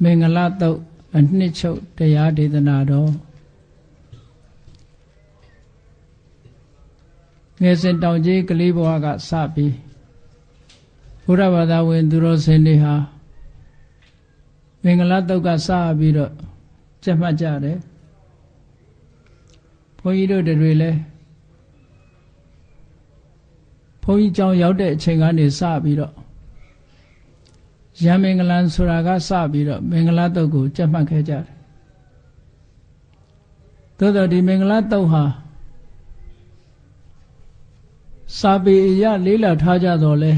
မင်္ဂလာတုတ်အနှစ်ချုပ်တရားဒေသနာတော်ငယ်စဉ်တောင်ကြီးကလေးဘဝကစပြီးဘုရားဘာသာဝင်သူတော်စင်တွေဟာမင်္ဂလာတုတ်ကစပြီးတော့ကြက်မှတ်ကြတယ်ဘုန်းကြီးတို့တွေလည်းဘုန်းကြီးကျောင်းရောက်တဲ့အချိန်ကနေစပြီးတော့ရံမင်္ဂလန်ဆိုတာကစပြီးတော့မင်္ဂလာတုတ်ကိုကြက်မှတ်ခဲ့ကြတယ်သို့တော်ဒီမင်္ဂလာတုတ်ဟာစာပေအရလေးလာထားကြတော့လဲ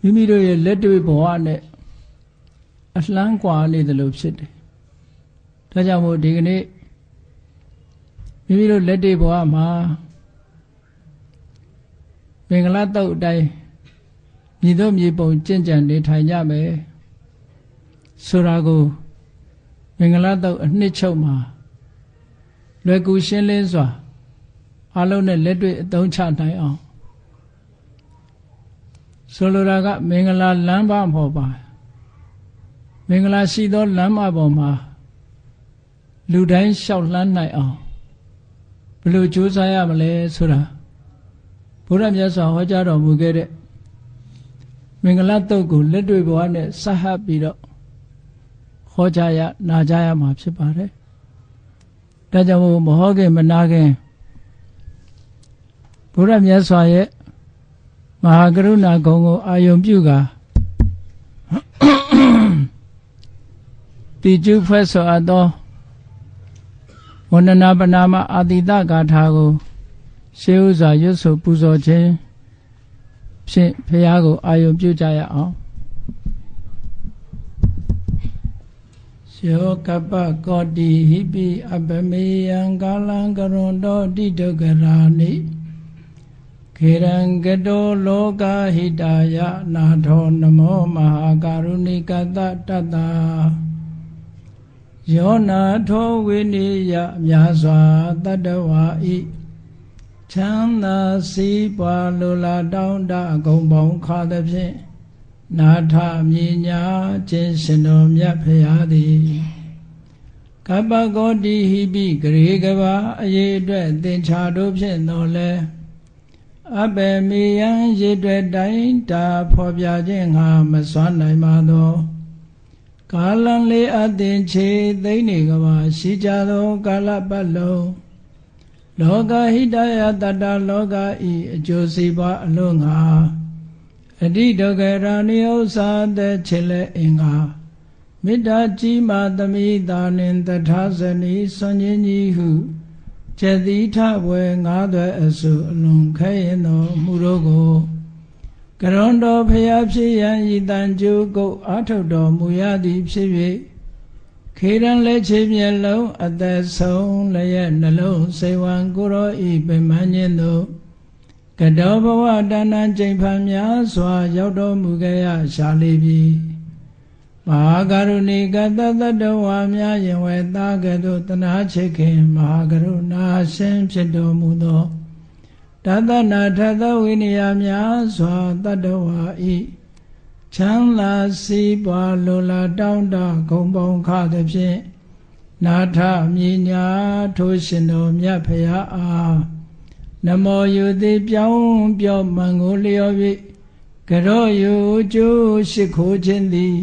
မိမိတို့ရဲ့လက်တွေ့ဘဝနဲ့အလှမ်းကွာနေတယ်လို့ဖြစ်တယ်ဒါကြောင့်မို့ဒီကနေ့မိမိတို့လက်တွေ့ဘဝမှာမင်္ဂလာတုတ်အတိုင်းမြည်သောမြေပုံကျင့်ကြံနေထိုင်ကြမယ်ဆိုတာကိုမင်္ဂလာတုတ်အနှစ်ချုပ်မှာလွယ်ကူရှင်းလင်းစွာအလုံးနဲ့လက်တွေ့အသုံးချနိုင်အောင်ဆိုလိုတာကမင်္ဂလာလမ်းမပေါ်ပါမင်္ဂလာရှိသောလမ်းမပေါ်မှာလူတိုင်းလျှောက်လှမ်းနိုင်အောင်ဘယ်လိုကြိုးစားရမလဲဆိုတာဘုရားမြတ်စွာဟောကြားတော်မူခဲ့တဲ့မင်္ဂလာတုတ်ကိုလက်တွေ့ဘဝနဲ့ဆက်ဟပ်ပြီးတော့ဟောကြားရနာကြားရမှာဖြစ်ပါတယ်။ဒါကြောင့်မဟောခင်မနာခင်ဘုရားမြတ်စွာရဲ့မဟာကရုဏာဂုဏ်ကိုအာယုံပြုကာတိကျဖွဲ့ဆိုအပ်သောဝန္ဒနာပနာမအာတိတဂါထာကိုရှေးဥစွာရွတ်ဆိုပူဇော်ခြင်းဖြင့်ဘုရားကိုအာယုံပြုကြရအောင်ယောကပ္ပကောတိဟိပိအပမေယံကာလံကရွန်တောတိဒုက္ခရာနိခေရံကတောလောကဟိတာယနာထောနမောမဟာကာရုဏိကတတတ္တာယောနာထောဝိနိယမြာစွာတတ္တဝါဤချမ်းသာစီးပွားလိုလားတောင်းတအကုန်ပေါင်းခါသဖြင့်နာထမြညာခြင်းရှင်တော်မြတ်ဖရာသည်ကပ္ပကောတိဟိပိဂရေကဘာအရေးအတွက်သင်္ချာတို့ဖြင့်တော်လဲအဘေမေယံရေအတွက်တိုင်းတာဖော်ပြခြင်းငါမစွမ်းနိုင်ပါသောကာလံလေးအသင်ချေသိမ့်နေကဘာရှိကြသောကာလပတ်လုံးလောကဟိတယတတ္တလောကဤအကျိုးစီးပွားအလုံးငါအတိဒုက္ခရာနိဥ္စာတဲ့ချေလဲအင်္ဂါမေတ္တာကြီးမာသမိတာနှင့်တထာဇနီဆွန်ခြင်းကြီးဟုကျက်တိထဘွယ်ငါးသွဲအစုအလွန်ခဲရင်တော်မူတို့ကိုကရွန်တော်ဖျားဖြစ်ရန်ဤတန်ကျိုးကုတ်အာထုတ်တော်မူရသည်ဖြစ်၍ခေရန်လက်ချေမျက်လုံးအသက်ဆုံးလည်းရဲ့နှလုံးစိတ်ဝံကိုရောဤပင်မခြင်းတို့ကတောဘဝတဏ္ဍကျိန်ဖန်များစွာရောက်တော်မူခဲ့ရရှာလိပြီမဟာကရုဏီကတတတ္တဝါများယင်ဝဲသားကဲ့သို့တနာချစ်ခင်မဟာကရုဏာရှင်ဖြစ်တော်မူသောတသနာထသဝိနည်းများစွာတတ္တဝါဤချမ်းသာစီးပွားလိုလားတောင်းတဂုံပေါင်းခါသဖြင့်နာထမြညာထိုးရှင်တော်မြတ်ဖရာအားနမောယုတိပြောင်းပြောမှန်ကိုလျော်၍ကရောယုကျိုးရှိခိုးခြင်းသည်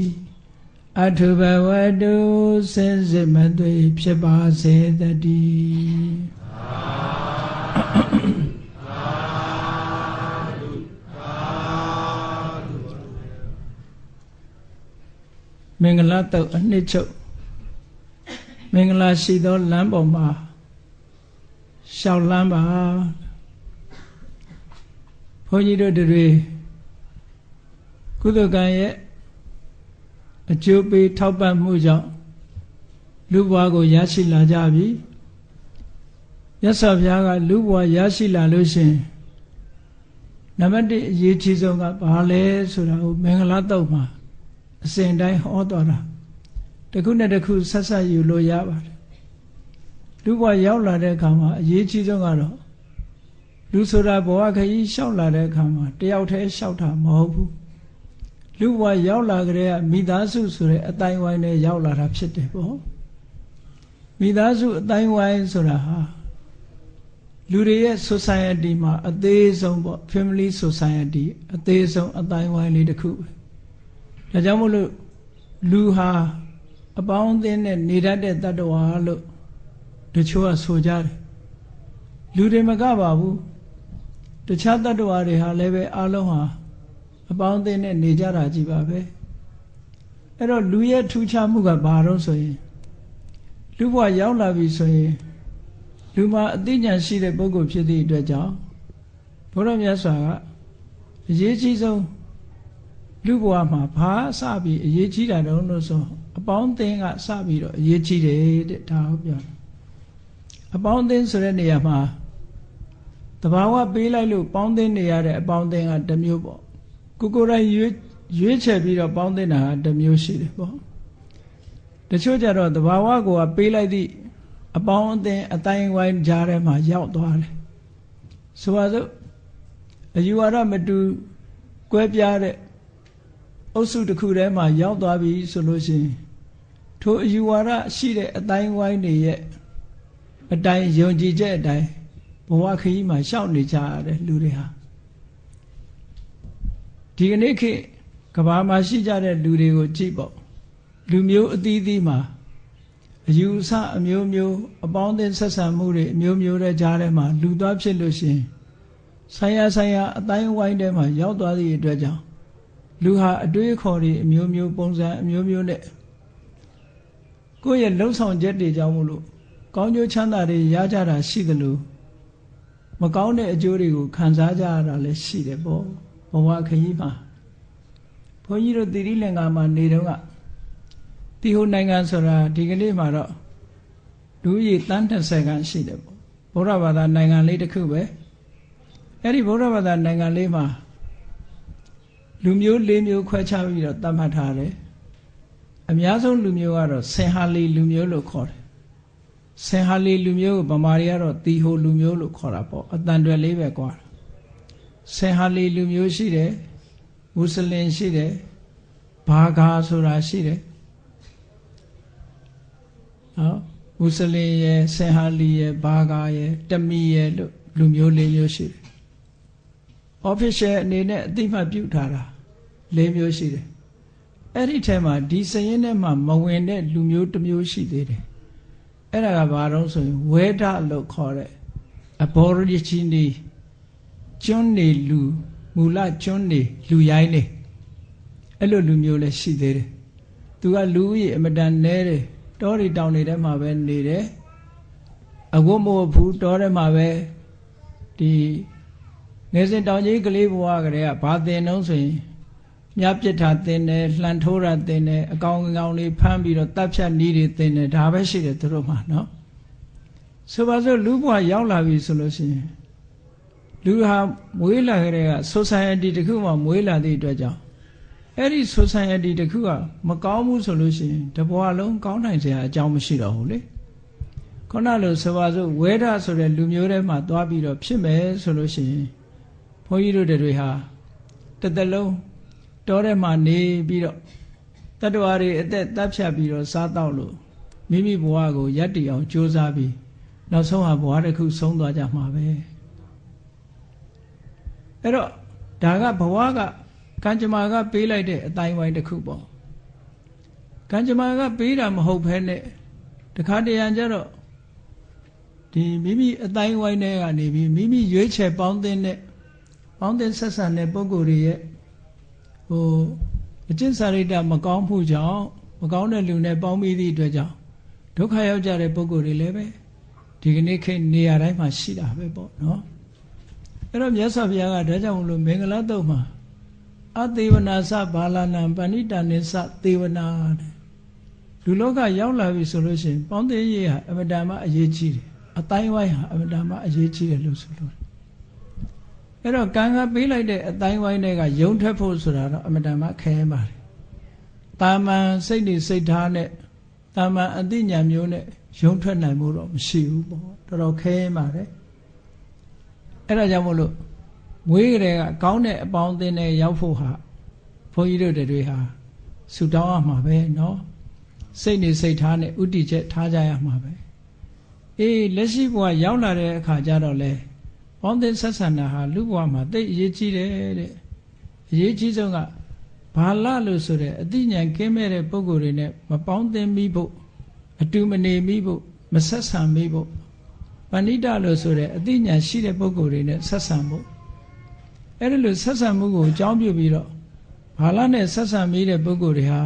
အထုဘဝတုစင်စစ်မသွေဖြစ်ပါစေတည်းမင်္ဂလာတုတ်အနှစ်ချုပ်မင်္ဂလာရှိသောလမ်းပေါ်မှာရှောက်လမ်းပါဘုန်းကြီးတို့တွေကုသကံရဲ့အကျိုးပေးထောက်ပံ့မှုကြောင့်လူဘဝကိုရရှိလာကြပြီမြတ်စွာဘုရားကလူဘဝရရှိလာလို့ရှိရင်နံပါတ်1အရေးကြီးဆုံးကဘာလဲဆိုတာကိုမင်္ဂလာတုတ်မှာအစဉ်တိုင်းဟောတော်တာတစ်ခုနဲ့တစ်ခုဆက်ဆက်ယူလို့ရပါတယ်လူဘဝရောက်လာတဲ့အခါမှာအရေးကြီးဆုံးကတော့လူဆိုတာဘဝခရီးလျှောက်လာတဲ့အခါမှာတယောက်တည်းလျှောက်တာမဟုတ်ဘူး လူ လူဘဝရောက်လာကြတဲ့မိသားစုဆိုတဲ့အတိုင်းဝိုင်းနဲ့ရောက်လာတာဖြစ်တယ်ပေါ့မိသားစုအတိုင်းဝိုင်းဆိုတာဟာလူတွေရဲ့ society မှာအသေးဆုံးပေါ့ family society အသေးဆုံးအတိုင်းဝိုင်းလေးတစ်ခုပဲဒါကြောင့်မို့လို့လူဟာအပေါင်းအသင်းနဲ့နေတတ်တဲ့တ attva လို့တချို့ကဆိုကြတယ်လူတွေမကပါဘူးတခြားတ attva တွေဟာလည်းပဲအလုံးဟာအပေါင်းအသင်းနဲ့နေကြတာကြီးပါပဲအဲ့တော့လူရဲ့ထူးခြားမှုကဘာတော့ဆိုရင်လူဘဝရောက်လာပြီဆိုရင်လူမှာအသိဉာဏ်ရှိတဲ့ပုဂ္ဂိုလ်ဖြစ်သည့်အတွက်ကြောင့်ဘုရားမြတ်စွာကအရေးကြီးဆုံးလူဘဝမှာဘာစပြီးအရေးကြီးတာတုံးလို့ဆိုအပေါင်းအသင်းကစပြီးတော့အရေးကြီးတယ်တဲ့ဒါဟုတ်ပြောအပေါင်းအသင်းဆိုတဲ့နေရာမှာတဘာဝပေးလိုက်လို့ပေါင်းသင်းနေရတဲ့အပေါင်းအသင်းကတစ်မျိုးပေါ့ကိုယ်တိုင်ရွေးချယ်ပြီးတော့ပေါင်းသင်းတာဟာတစ်မျိုးရှိတယ်ပေါ့တချို့ကြတော့တဘာဝကိုပေးလိုက်သည့်အပေါင်းအသင်းအတိုင်းဝိုင်းကြားထဲမှာရောက်သွားတယ်ဆိုပါစို့အယူဝါဒမတူကွဲပြားတဲ့အုပ်စုတစ်ခုထဲမှာရောက်သွားပြီဆိုလို့ရှိရင်ထိုအယူဝါဒရှိတဲ့အတိုင်းဝိုင်းတွေရဲ့အတိုင်းယုံကြည်ချက်အတိုင်းဘဝခရီးမှာရှောက်နေကြရတယ်လူတွေဟာဒီကနေ့ခေတ်ကဘာမှာရှိကြတဲ့လူတွေကိုကြည့်ပေါ့လူမျိုးအသီးသီးမှာအယူအဆအမျိုးမျိုးအပေါင်းအသင်းဆက်ဆံမှုတွေအမျိုးမျိုးတဲ့ကြားထဲမှာလူသွားဖြစ်လို့ရှိရင်ဆိုင်ရာအတိုင်းဝိုင်းထဲမှာရောက်သွားသည့်အတွက်ကြောင့်လူဟာအတွေးအခေါ်တွေအမျိုးမျိုးပုံစံအမျိုးမျိုးနဲ့ကိုယ့်ရဲ့လှုပ်ဆောင်ချက်တွေကြောင့်မို့လို့ကောင်းကျိုးချမ်းသာတွေရကြတာရှိသလိုမကောင်းတဲ့အကျိုးတွေကိုခံစားကြရတာလည်းရှိတယ်ပေါ့ဘဝခရီးမှာဘုန်းကြီးတို့သီရိလင်္ကာမှာနေတော့ကတီဟိုနိုင်ငံဆိုတာဒီကနေ့မှာတော့လူကြီးတန်း30ခန့်ရှိတယ်ပေါ့ဗုဒ္ဓဘာသာနိုင်ငံလေးတစ်ခုပဲအဲ့ဒီဗုဒ္ဓဘာသာနိုင်ငံလေးမှာလူမျိုး၄မျိုးခွဲခြားပြီးတော့သတ်မှတ်ထားတယ်အများဆုံးလူမျိုးကတော့ဆင်ဟာလီလူမျိုးလို့ခေါ်တယ်ဆင်ဟာလီလူမျိုးကိုဗမာတွေကတော့တီဟိုလူမျိုးလို့ခေါ်တာပေါ့အတန်တွယ်လေးပဲကွာဆင်ဟာလီလူမျိုးရှိတယ်မွတ်စလင်ရှိတယ်ဘာဂါဆိုတာရှိတယ်နော်မွတ်စလင်ရယ်ဆင်ဟာလီရယ်ဘာဂါရယ်တမီရယ်လို့လူမျိုး၄မျိုးရှိတယ် official အနေနဲ့အသိမှတ်ပြုထားတာ၄မျိုးရှိတယ်အဲ့ဒီထဲမှာဒီစရင်ထဲမှာမဝင်တဲ့လူမျိုးတစ်မျိုးရှိသေးတယ်အဲ့ဒါကဘာတော့ဆိုရင်ဝဲဒလို့ခေါ်တဲ့ Aborigine ကျွန်းနေလူမူလကျွန်းနေလူရိုင်းနေအဲ့လိုလူမျိုးလည်းရှိသေးတယ်သူကလူကြီးအမတန်နဲတယ်တောတွေတောင်တွေထဲမှာပဲနေတယ်အဝတ်မဝတ်ဘူးတောထဲမှာပဲဒီငယ်စဉ်တောင်ကြီးကလေးဘဝကလေးကဘာသင်တော့ဆိုရင်မြပြစ်တာသင်တယ်လှန်ထိုးတာသင်တယ်အကောင်လေးဖမ်းပြီးတော့တပ်ဖြတ်နည်းတွေသင်တယ်ဒါပဲရှိတယ်သူတို့မှာနော်ဆိုပါစို့လူဘဝရောက်လာပြီဆိုလို့ရှိရင်လူဟာမွေးလာကြတဲ့က society တခုမှမွေးလာတဲ့အတွက်ကြောင့်အဲ့ဒီ society တခုကမကောင်းဘူးဆိုလို့ရှိရင်တဘဝလုံးကောင်းနိုင်စရာအကြောင်းမရှိတော့ဘူးလေခုနလိုဆိုပါစို့ဝဲဒဆိုတဲ့လူမျိုးထဲမှာသွားပြီးတော့ဖြစ်မယ်ဆိုလို့ရှိရင်ဘုန်းကြီးတို့တွေဟာတစ်သက်လုံးတောထဲမှာနေပြီးတော့တတ္တဝါတွေအသက်တပ်ဖြတ်ပြီးတော့စားတော့လို့မိမိဘဝကိုယက်တည်အောင်ကြိုးစားပြီးနောက်ဆုံးဟာဘဝတစ်ခုဆုံးသွားကြမှာပဲအဲ့တော့ဒါကဘဝကကံကြမ္မာကပေးလိုက်တဲ့အတိုင်းဝိုင်းတစ်ခုပေါ့ကံကြမ္မာကပေးတာမဟုတ်ဘဲနဲ့တခါတရံကျတော့ဒီမိမိအတိုင်းဝိုင်းထဲကနေပြီးမိမိရွေးချယ်ပေါင်းသင်းဆက်ဆံတဲ့ပုဂ္ဂိုလ်တွေရဲ့အကျင့်စာရိတ္တမကောင်းမှုကြောင့်မကောင်းတဲ့လူနဲ့ပေါင်းပြီးသည့်အတွက်ကြောင့်ဒုက္ခရောက်ကြတဲ့ပုဂ္ဂိုလ်တွေလည်းပဲဒီကနေ့ခေတ်နေရာတိုင်းမှာရှိတာပဲပေါ့နော်အဲ့တော့မြတ်စွာဘုရားကဒါကြောင့်မလို့မင်္ဂလာတုတ်မှာအသေဝနာစဘာလနံပဏိတာနိစသေဝနာတဲ့လူလောကရောက်လာပြီဆိုလို့ရှိရင်ပေါင်းသင်းရေးဟာအမတန်မှအရေးကြီးတယ်အတိုင်းဝိုင်းဟာအမတန်မှအရေးကြီးတယ်လို့ဆိုလို့အဲ့တော့ကံကပေးလိုက်တဲ့အတိုင်းဝိုင်းတွေကယုံထွက်ဖို့ဆိုတာတော့အမတန်မှခဲပါတယ်တာမန်စိတ်နေစိတ်ထားနဲ့တာမန်အသိဉာဏ်မျိုးနဲ့ယုံထွက်နိုင်မှုတော့မရှိဘူးပေါ့တော်တော်ခဲပါတယ်အဲ့ဒါကြောင့်မို့လို့မွေးကလေးကကောင်းတဲ့အပေါင်းအသင်းတွေရောက်ဖို့ဟာ ဘုန်းကြီးတို့တွေဟာဆူတောင်းရမှာပဲနော်စိတ်နေစိတ်ထားနဲ့ဥတည်ချက်ထားကြရမှာပဲအေးလက်ရှိဘဝရောက်လာတဲ့အခါကျတော့လေပေါင်းသင်းဆက်ဆံတာဟာလူဘဝမှာသိအရေးကြီးတယ်တဲ့အရေးကြီးဆုံးကဘာလလို့ဆိုတဲ့အသိဉာဏ်ကင်းမဲ့တဲ့ပုဂ္ဂိုလ်တွေနဲ့မပေါင်းသင်းမိဖို့အတူမနေမိဖို့မဆက်ဆံမိဖို့ပဏိတလို့ဆိုတဲ့အသိဉာဏ်ရှိတဲ့ပုဂ္ဂိုလ်တွေနဲ့ဆက်ဆံဖို့အဲ့ဒါလို့ဆက်ဆံမှုကိုအကြောင်းပြုပြီးတော့ဘာလနဲ့ဆက်ဆံမိတဲ့ပုဂ္ဂိုလ်တွေဟာ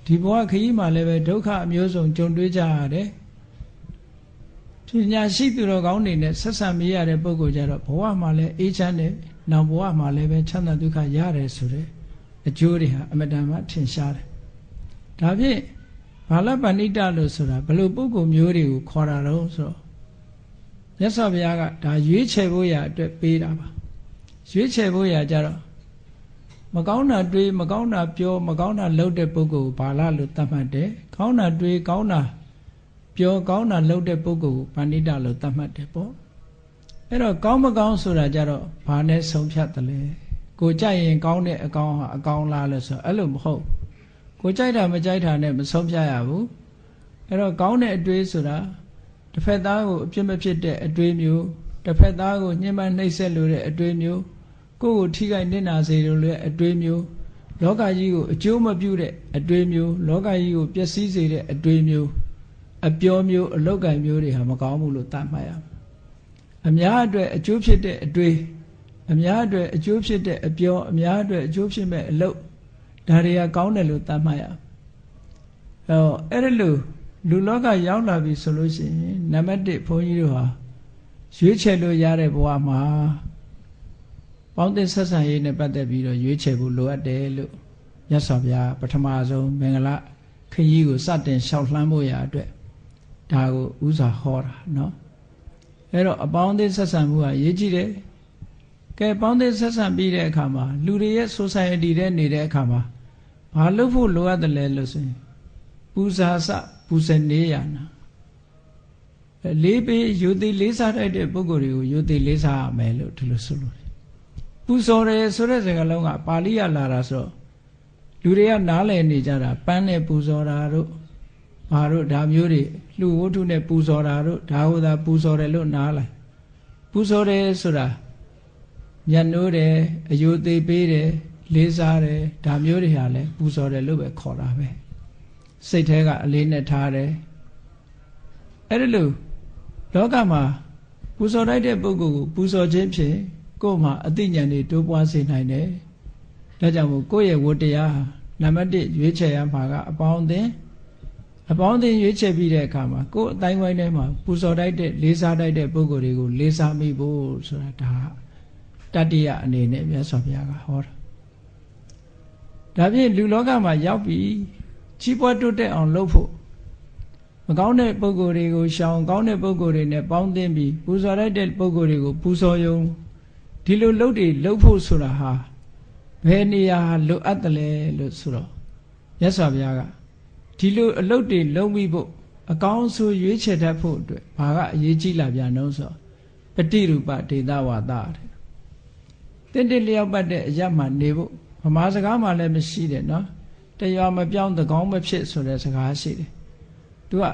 ဒီဘဝခရီးမှာလည်းပဲဒုက္ခအမျိုးစုံကြုံတွေ့ကြရတယ်ပညာရှိသူတော်ကောင်းတွေနဲ့ဆက်ဆံမိရတဲ့ပုဂ္ဂိုလ်ကြတော့ဘဝမှာလည်းအေးချမ်းတယ်နောက်ဘဝမှာလည်းပဲချမ်းသာဒုက္ခရတယ်ဆိုတဲ့အကျိုးတွေဟာအမတန်မှထင်ရှားတယ်ဒါဖြင့်ဘာလပဏိတလို့ဆိုတာဘလို့ပုဂ္ဂိုလ်မျိုးတွေကိုခေါ်တာတော့ဆိုတော့မြတ်စွာဘုရားကဒါရွေးချယ်ဖို့ရအတွက်ပေးတာပါရွေးချယ်ဖို့ရကြတော့မကောင်းတာတွေးမကောင်းတာပြောမကောင်းတာလုပ်တဲ့ပုဂ္ဂိုလ်ဘာလလို့သတ်မှတ်တယ်ကောင်းတာတွေးကောင်းတာပြောကောင်းတာလုပ်တဲ့ပုဂ္ဂိုလ်ပဏိတလို့သတ်မှတ်တယ်ပေါ့အဲ့တော့ကောင်းမကောင်းဆိုတာကြတော့ဘာနဲ့ဆုံးဖြတ်တယ်လဲကိုကြိုက်ရင်ကောင်းတဲ့အကောင်းဟာအကောင်းလားလို့ဆိုအဲ့လိုမဟုတ်ကိုကြိုက်တာမကြိုက်တာနဲ့မဆုံးဖြတ်ရဘူးအဲ့တော့ကောင်းတဲ့အတွေးဆိုတာတစ်ဖက်သားကိုအပြစ်မဖြစ်တဲ့အတွေးမျိုးတစ်ဖက်သားကိုညှဉ်းပန်းနှိပ်စက်လို့တဲ့အတွေးမျိုးကိုယ့်ကိုထိခိုက်နစ်နာစေလို့တဲ့အတွေးမျိုးလောကကြီးကိုအကျိုးမပြုတဲ့အတွေးမျိုးလောကကြီးကိုပျက်စီးစေတဲ့အတွေးမျိုးအပြောမျိုးအလောက်ကန်မျိုးတွေဟာမကောင်းဘူးလို့သတ်မှတ်ရမယ်အများအတွက်အကျိုးဖြစ်တဲ့အတွေးအများအတွက်အကျိုးဖြစ်တဲ့အပြောအများအတွက်အကျိုးဖြစ်မဲ့အလုပ်ဒါတွေကကောင်းတယ်လို့သတ်မှတ်ရအဲ့ဒါလို့လူလောကရောက်လာပြီဆိုလို့ရှိရင်နံပါတ်1ဘုန်းကြီးတို့ဟာရွေးချယ်လို့ရတဲ့ဘဝမှာပေါင်းသင်းဆက်ဆံရေးနဲ့ပတ်သက်ပြီးတော့ရွေးချယ်ဖို့လိုအပ်တယ်လို့မြတ်စွာဘုရားပထမဆုံးမင်္ဂလာခရီးကိုစတင်လျှောက်လှမ်းဖို့ရအတွက်ဒါကိုဥစွာဟောတာနော်အဲ့တော့အပေါင်းအသင်းဆက်ဆံမှုကအရေးကြီးတယ်ကဲပေါင်းသင်းဆက်ဆံပြီးတဲ့အခါမှာလူတွေရဲ့ society ထဲနေတဲ့အခါမှာဘာလုပ်ဖို့လိုအပ်တယ်လဲလို့ဆိုရင်ပူဇာစပူဇနေရနာလေးပေးယူသည်လေးစားတတ်တဲ့ပုဂ္ဂိုလ်တွေကိုယူသည်လေးစားရမယ်လို့ဒီလိုဆိုလို့ပူဇော်တယ်ဆိုတဲ့စကားလုံးကပါဠိရလာတာဆိုလူတွေကနားလည်နေကြတာပန်းနဲ့ပူဇော်တာတို့ဘာတို့ဒါမျိုးတွေလူဝတ္ထုနဲ့ပူဇော်တာတို့ဒါဟုတ်တာပူဇော်တယ်လို့နားလိုက်ပူဇော်တယ်ဆိုတာညနိုးတယ်အယုသေးပေးတယ်လေးစားတယ်ဒါမျိုးတွေဟာလဲပူဇော်တယ်လို့ပဲခေါ်တာပဲစိတ်ထဲကအလေးနဲ့ထားတယ်အဲ့ဒါလို့လောကမှာပူဇော်လိုက်တဲ့ပုဂ္ဂိုလ်ကိုပူဇော်ခြင်းဖြင့်ကိုယ်မှာအသိဉာဏ်တွေတိုးပွားစေနိုင်တယ်ဒါကြောင့်မို့ကိုယ့်ရဲ့ဝတ္တရားနံပါတ်1ရွေးချယ်ရမှာကအပေါင်းအသင်းရွေးချယ်ပြီးတဲ့အခါမှာကိုယ်အတိုင်းဝိုင်းထဲမှာပူဇော်တိုက်တဲ့လေးစားတိုက်တဲ့ပုဂ္ဂိုလ်တွေကိုလေးစားမိဖို့ဆိုတာဒါတတိယအနေနဲ့မြတ်စွာဘုရားကဟောတာဒါဖြင့်လူလောကမှာရောက်ပြီးကြီးပွားတိုးတက်အောင်လုပ်ဖို့မကောင်းတဲ့ပုဂ္ဂိုလ်တွေကိုရှောင်ကောင်းတဲ့ပုဂ္ဂိုလ်တွေနဲ့ပေါင်းသင်းပြီးပူဇော်တိုက်တဲ့ပုဂ္ဂိုလ်တွေကိုပူဇော်ယုံဒီလိုလုပ်တွေလုပ်ဖို့ဆိုတာဟာဘယ်နေရာလိုအပ်တယ်လဲလို့ဆိုတော့မြတ်စွာဘုရားကဒီလိုအလုပ်တွေလုပ်ပြီးဖို့အကောင်းဆုံးရွေးချယ်တတ်ဖို့အတွက်ဘာကအရေးကြီးလာပြန်တော့ဆိုပฏิရူပဒေသဝါဒတဲ့တင့်လျောက်ပတ်တဲ့အရမှနေဖို့ဗမာစကားမှလည်းမရှိတယ်နော်တရွာမပြောင်းသကောင်းမဖြစ်ဆိုတဲ့စကားရှိတယ်သူက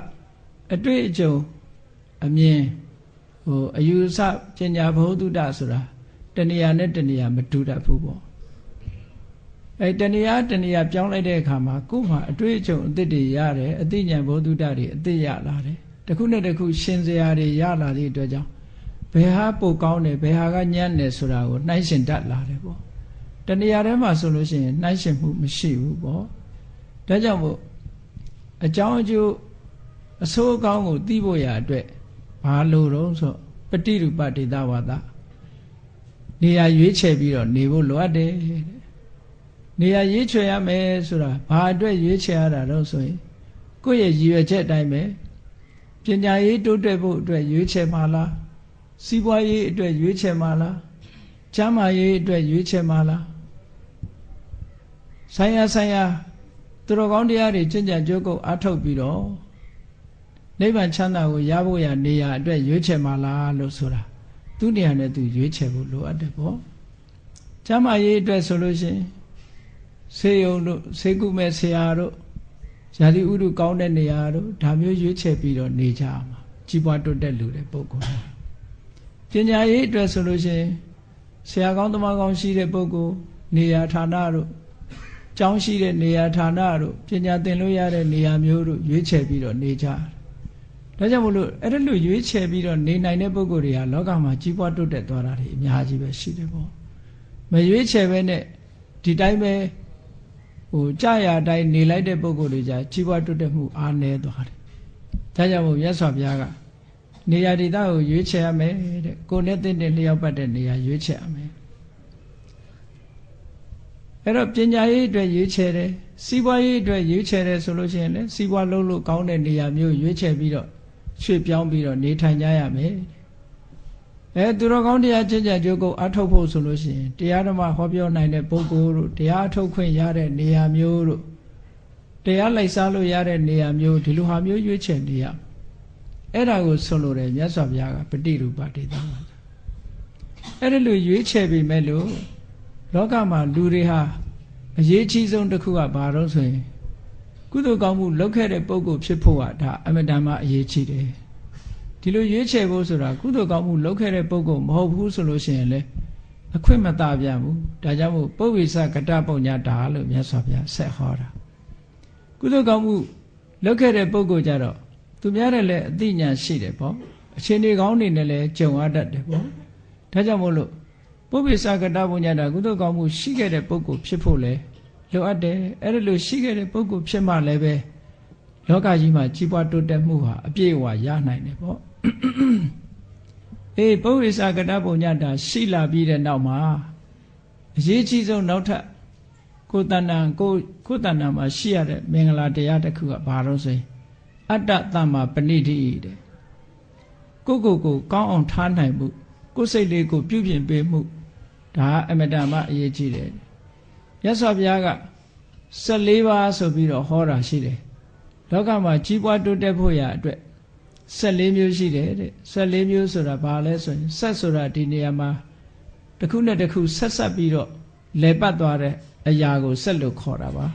အတွေ့အကြုံအမြင်အယူဆပညာဘ ഹു တုတဆိုတာတဏှာနဲ့တဏှာမတူတတ်ဘူးပေါ့တဏှာပြောင်းလိုက်တဲ့အခါမှာကိုယ်မှာအတွေ့အကြုံအသစ်တွေရတယ်အသိဉာဏ်ဘ ഹു တုတတွေအသစ်ရလာတယ်တစ်ခုနဲ့တစ်ခုရှင်စရာတွေရလာတဲ့အတွက်ကြောင့်ဘယ်ဟာပိုကောင်းတယ်ဘယ်ဟာကညံ့တယ်ဆိုတာကိုနှိုင်းရှင်တတ်လာတယ်ပေါ့တဏှာထဲမှာဆိုလို့ရှိရင်နှိုင်းရှင်မှုမရှိဘူးပေါ့ဒါကြောင့်မို့အကြောင်းအကျိုးအဆိုးအကောင်းကိုသိဖို့ရအတွက်ဘာလို့တော့ဆိုပฏิရူပဒေသဝါဒနေရာရွေးချယ်ပြီးတော့နေဖို့လိုအပ်တယ်နေရာရွေးချယ်ရမယ်ဆိုတာဘာအတွက်ရွေးချယ်ရတာတော့ဆိုရင်ကိုယ့်ရဲ့ရည်ရွယ်ချက်အတိုင်းပဲပညာရေးတိုးတက်ဖို့အတွက်ရွေးချယ်မှာလားစီးပွားရေးအတွက်ရွေးချယ်မှာလားကျန်းမာရေးအတွက်ရွေးချယ်မှာလားဆိုင်ရာသူတော်ကောင်းတရားတွေကျင့်ကြံကြိုးကုပ်အားထုတ်ပြီးတော့နိဗ္ဗာန်ချမ်းသာကိုရဖို့ရနေရာအတွက်ရွေးချယ်မှာလားလို့ဆိုတာသူနေရာနဲ့သူရွေးချယ်ဖို့လိုအပ်တယ်ပေါ့ကျမ်းမာရေးအတွက်ဆိုလို့ရှိရင် ဆေးရုံတို့ဆေးကုမဲ့ဆရာတို့ဇာတိဥတုကောင်းတဲ့နေရာတို့ဒါမျိုးရွေးချယ်ပြီးတော့နေကြမှာကြီးပွားတိုးတက်လူတဲ့ပုဂ္ဂိုလ်ပညာရေးအတွက်ဆိုလို့ရှိရင်ဆရာကောင်းသမားကောင်းရှိတဲ့ပုဂ္ဂိုလ်နေရာဌာနတို့ကျောင်းရှိတဲ့နေရာဌာနတို့ပညာသင်လို့ရတဲ့နေရာမျိုးတို့ရွေးချယ်ပြီးတော့နေကြဒါကြောင့်မလို့အဲ့ဒါလို့ရွေးချယ်ပြီးတော့နေနိုင်တဲ့ပုဂ္ဂိုလ်တွေဟာလောကမှာကြီးပွားတိုးတက်သွားတာတွေအများကြီးပဲရှိတယ်ပေါ့မရွေးချယ်ပဲနဲ့ဒီတိုင်းပဲကြာရအတိုင်းနေလိုက်တဲ့ပုဂ္ဂိုလ်တွေじゃကြီးပွားတိုးတက်မှုအားနည်းသွားတယ်ဒါကြောင့်မို့မြတ်စွာဘုရားကနေရာဒေသကိုရွေးချယ်ရမယ်တဲ့ကိုယ်နဲ့တင့်တယ်လျောက်ပတ်တဲ့နေရာရွေးချယ်ရမယ်အဲ့တော့ပညာရေးအတွက်ရွေးချယ်တယ်စီးပွားရေးအတွက်ရွေးချယ်တယ်ဆိုလို့ရှိရင်လည်းစီးပွားလုပ်လို့ကောင်းတဲ့နေရာမျိုးရွေးချယ်ပြီးတော့ရွှေ့ပြောင်းပြီးတော့နေထိုင်ကြရမယ်သူတော်ကောင်းတရားကျင့်ကြံကြိုးကိုအထောက်ဖို့ဆိုလို့ရှိရင်တရားဓမ္မဟောပြောနိုင်တဲ့ပုဂ္ဂိုလ်တို့တရားအထုတ်ခွင့်ရတဲ့နေရာမျိုးတို့တရားလိုက်စားလို့ရတဲ့နေရာမျိုးဒီလိုဟာမျိုးရွေးချယ်နေရအဲ့ဒါကိုဆိုလိုတယ်မြတ်စွာဘုရားကပฏิရူပဒေသမှာအဲ့ဒါလိုရွေးချယ်ပြီးမဲ့လို့လောကမှာလူတွေဟာအရေးကြီးဆုံးတစ်ခုကဘာလို့ဆိုရင်ကုသိုလ်ကောင်းမှုလုပ်ခဲ့တဲ့ပုဂ္ဂိုလ်ဖြစ်ဖို့ကဒါအမတန်မှအရေးကြီးတယ်ဒီလိုရွေးချယ်ဖို့ဆိုတာကုသိုလ်ကောင်းမှုလုပ်ခဲ့တဲ့ပုဂ္ဂိုလ်မဟုတ်ဘူးဆိုလို့ရှိရင်လေအခွင့်မသာပြန်ဘူးဒါကြောင့်မို့ပုဗ္ဗေစကတပုံညတာလို့မြတ်စွာဘုရားဆက်ဟောတာကုသိုလ်ကောင်းမှုလုပ်ခဲ့တဲ့ပုဂ္ဂိုလ်ကြတော့သူများတဲ့လည်းအသိဉာဏ်ရှိတယ်ပေါ့အခြေအနေကောင်းနေနဲ့လည်းကြုံရတတ်တယ်ပေါ့ဒါကြောင့်မို့လို့ပုဗ္ဗေစကတပုံညတာကုသိုလ်ကောင်းမှုရှိခဲ့တဲ့ပုဂ္ဂိုလ်ဖြစ်ဖို့လေလိုအပ်တယ်အဲ့ဒါလို့ရှိခဲ့တဲ့ပုဂ္ဂိုလ်ဖြစ်မှလည်းပဲလောကကြီးမှာကြီးပွားတိုးတက်မှုဟာအပြည့်အဝရနိုင်တယ်ပေါ့ပုဗ္ဗေစကတပုံညတာရှိလာပြီးတဲ့နောက်မှာအရေးကြီးဆုံးနောက်ထပ်ကိုယ်တဏ္ဍာမှာရှိရတဲ့မင်္ဂလာတရားတစ်ခုကဘာလို့ဆိုရင်အတ္တသမ္မာပဏိတိတဲ့ကိုကောင်းအောင်ထားနိုင်မှုကိုယ်စိတ်လေးကိုပြုပြင်ပေးမှုဒါအမတန်မှအရေးကြီးတယ်မြတ်စွာဘုရားက14ပါးဆိုပြီးတော့ဟောတာရှိတယ်လောကမှာကြီးပွားတိုးတက်ဖို့ရအတွက်14မျိုးရှိတယ်တဲ့14မျိုးဆိုတာဘာလဲဆိုရင်ဆက်ဆိုတာဒီနေရာမှာတစ်ခုနဲ့တစ်ခုဆက်ပြီးတော့လဲပတ်သွားတဲ့အရာကိုဆက်လို့ခေါ်တာပါ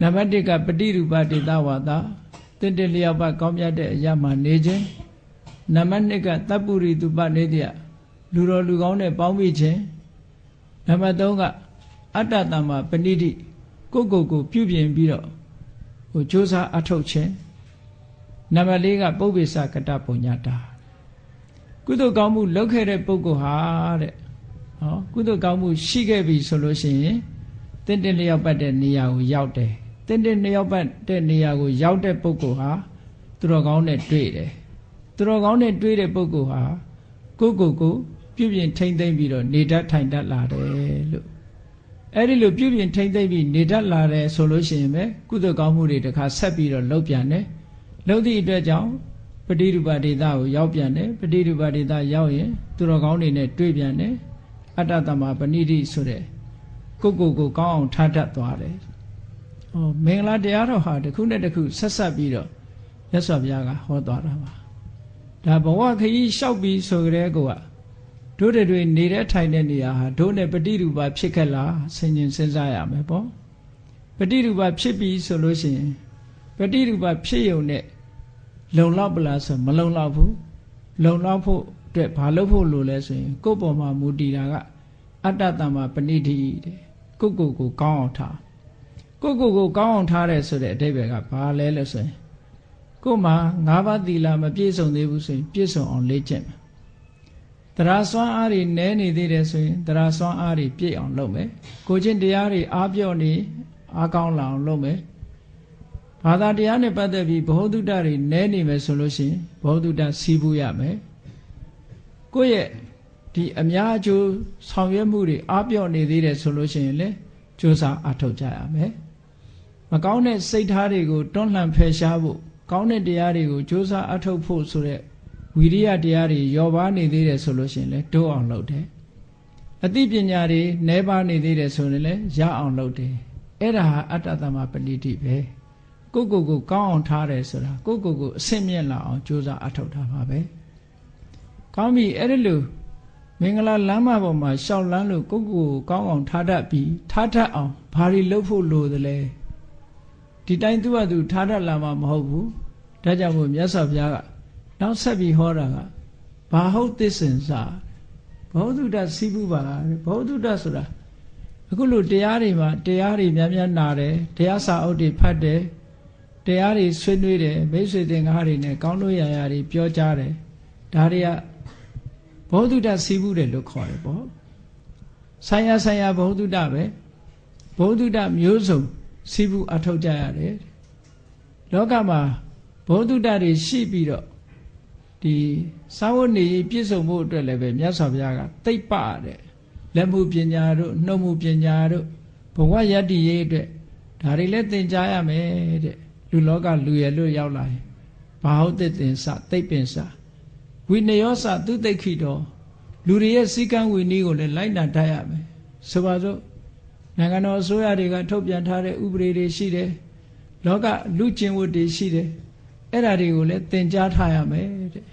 နံပါတ်1ကပฏิရူပဒေသဝါဒတင့်တယ်လျောက်ပတ်ကောင်းမြတ်တဲ့အရာမှာနေခြင်းနံပါတ်2ကတပ္ပုရိတုပနေတ္တလူတော်လူကောင်းနဲ့ပေါင်းမိခြင်းနံပါတ်3ကအတ္တတမ္မာပဏိတိကိုပြုပြင်ပြီးတော့ကြိုးစားအထောက်ခြင်းနံပါတ်4ကပုဗ္ဗေစကတပုံညတာကုသိုလ်ကောင်းမှုလုပ်ခဲ့တဲ့ပုဂ္ဂိုလ်ဟာတဲ့ကုသိုလ်ကောင်းမှုရှိခဲ့ပြီဆိုလို့ရှိရင်တင့်လျောက်ပတ်တဲ့နေရာကိုရောက်တယ်တင့်လျောက်ပတ်တဲ့နေရာကိုရောက်တဲ့ပုဂ္ဂိုလ်ဟာသူတော်ကောင်းနဲ့တွေ့တယ်သူတော်ကောင်းနဲ့တွေ့တဲ့ပုဂ္ဂိုလ်ဟာကိုပြုပြင်ထိမ့်သိမ့်ပြီးတော့နေတတ်ထိုင်တတ်လာတယ်လို့အဲ့ဒီလိုပြုပြင်ထိမ့်သိမ့်ပြီးနေတတ်လာတယ်ဆိုလို့ရှိရင်ပဲကုသိုလ်ကောင်းမှုတွေတခါဆက်ပြီးတော့လုပ်ပြန်တယ်လုပ်သည့်အတွက်ကြောင့်ပฏิရူပဒေသကိုရောက်ပြန်တယ်ပฏิရူပဒေသရောက်ရင်သူတော်ကောင်းတွေနဲ့တွေ့ပြန်တယ်အတ္တသမ္မာပဏိတိဆိုတဲ့ကိုကောင်းအောင်ထားတတ်သွားတယ်မင်္ဂလာတရားတော်ဟာတစ်ခုနဲ့တစ်ခုဆက်ပြီးတော့မြတ်စွာဘုရားကဟောသွားတာပါဒါဘဝခရီးလျှောက်ပြီးဆိုကြတဲ့ကောတို့တွေနေတဲ့ထိုင်တဲ့နေရာဟာတို့နဲ့ပฏิရူပဖြစ်ခဲ့လားဆင်ခြင်စဉ်းစားရမယ်ပေါ့ပฏิရူပဖြစ်ပြီဆိုလို့ရှိရင်ပฏิရူပဖြစ်ရုံနဲ့လုံလောက်ပလားဆိုမလုံလောက်ဘူးလုံလောက်ဖို့အတွက်ဘာလုပ်ဖို့လိုလဲဆိုရင်ကိုယ့်ပေါ်မှာမူတည်တာကအတ္တတမ္မာပဏိတိတဲ့ကိုကောင်းအောင်ထားကိုကောင်းအောင်ထားတယ်ဆိုတဲ့အဓိပ္ပာယ်ကဘာလဲလို့ဆိုရင်ကိုယ်မှာ၅ပါးသီလမပြည့်စုံသေးဘူးဆိုရင်ပြည့်စုံအောင်လေ့ကျင့်မယ်တရားစွမ်းအားတွေနည်းနေသေးတယ်ဆိုရင်တရားစွမ်းအားတွေပြည့်အောင်လုပ်မယ်ကိုချင်းတရားတွေအားပြော့နေအားကောင်းလာအောင်လုပ်မယ်ဘာသာတရားနဲ့ပတ်သက်ပြီးဘ ਹੁ တုတ္တတွေနည်းနေမယ်ဆိုလို့ရှိရင်ဘ ਹੁ တုတ္တစီးပူးရမယ်ကိုယ့်ရဲ့ဒီအများအကျိုးဆောင်ရွက်မှုတွေအားပြော့နေသေးတယ်ဆိုလို့ရှိရင်လည်းကြိုးစားအားထုတ်ကြရမယ်မကောင်းတဲ့စိတ်ထားတွေကိုတွန်းလှန်ဖယ်ရှားဖို့ကောင်းတဲ့တရားတွေကိုကြိုးစားအားထုတ်ဖို့ဆိုတဲ့ဝိရိယတရားတွေရောပါနေသေးတယ်ဆိုလို့ရှိရင်လည်းတိုးအောင်လုပ်တယ်အသိပညာတွေနည်းပါးနေသေးတယ်ဆိုရင်လည်းရအောင်လုပ်တယ်အဲ့ဒါဟာအတ္တသမ္မာပဏိတိပဲကိုကောင်းအောင်ထားတယ်ဆိုတာကိုအဆင့်မြင့်လာအောင်ကြိုးစားအားထုတ်တာပါပဲကောင်းပြီအဲ့ဒီလို မင်္ဂလာလမ်းမပေါ်မှာရှောက်လန်းလို့ကိုယ့်ကိုယ်ကောင်းအောင်ထားတတ်ပြီးထားတတ်အောင်ဘာတွေလုပ်ဖို့လိုသလဲဒီတိုင်းသူ့ဟာသူထားတတ်လာမှာမဟုတ်ဘူးဒါကြောင့်မို့မြတ်စွာဘုရားကနောက်ဆက်ပြီးဟောတာကဘာဟုတ်သစ္စင်စာဘောဓုတ္တစီးပူပါဘောဓုတ္တဆိုတာအခုလိုတရားတွေမှာတရားတွေများများနာတယ်တရားစာအုပ်တွေဖတ်တယ်တရားတွေဆွေးနွေးတယ်မိတ်ဆွေသင်္ကားတွေနဲ့ကောင်းလို့ရာတွေပြောကြတယ်ဒါတွေကဘောဓုတ္တစီးပူတယ်လို့ခေါ်တယ်ပေါ့ဆိုင်ရာဘောဓုတ္တပဲဘောဓုတ္တမျိုးစုံစီးပူအထောက်ကြရတယ်လောကမှာဘောဓုတ္တတွေရှိပြီးတော့ဒီသာဝနေပြည့်စုံဖို့အတွက်လည်းပဲမြတ်စွာဘုရားကသိပ္ပတဲ့လက်မှုပညာတို့နှုတ်မှုပညာတို့ဘဝယတ္တိရေးအတွက်ဒါတွေလည်းသင်ကြားရမယ်တဲ့လူလောကလူရလို့ရောက်လာရင်ဘာဟုတ်သင်္စသိပ္ပင်္စဝိနယောစသူသိခိတော်လူတွေရဲ့စည်းကမ်းဝိနည်းကိုလည်းလိုက်နာတတ်ရမယ်ဆိုပါစို့နိုင်ငံတော်အစိုးရတွေကထုတ်ပြန်ထားတဲ့ဥပဒေတွေရှိတယ်လောကလူကျင့်ဝတ်တွေရှိတယ်အဲ့ဒါတွေကိုလည်းသင်ကြားထားရမယ်တဲ့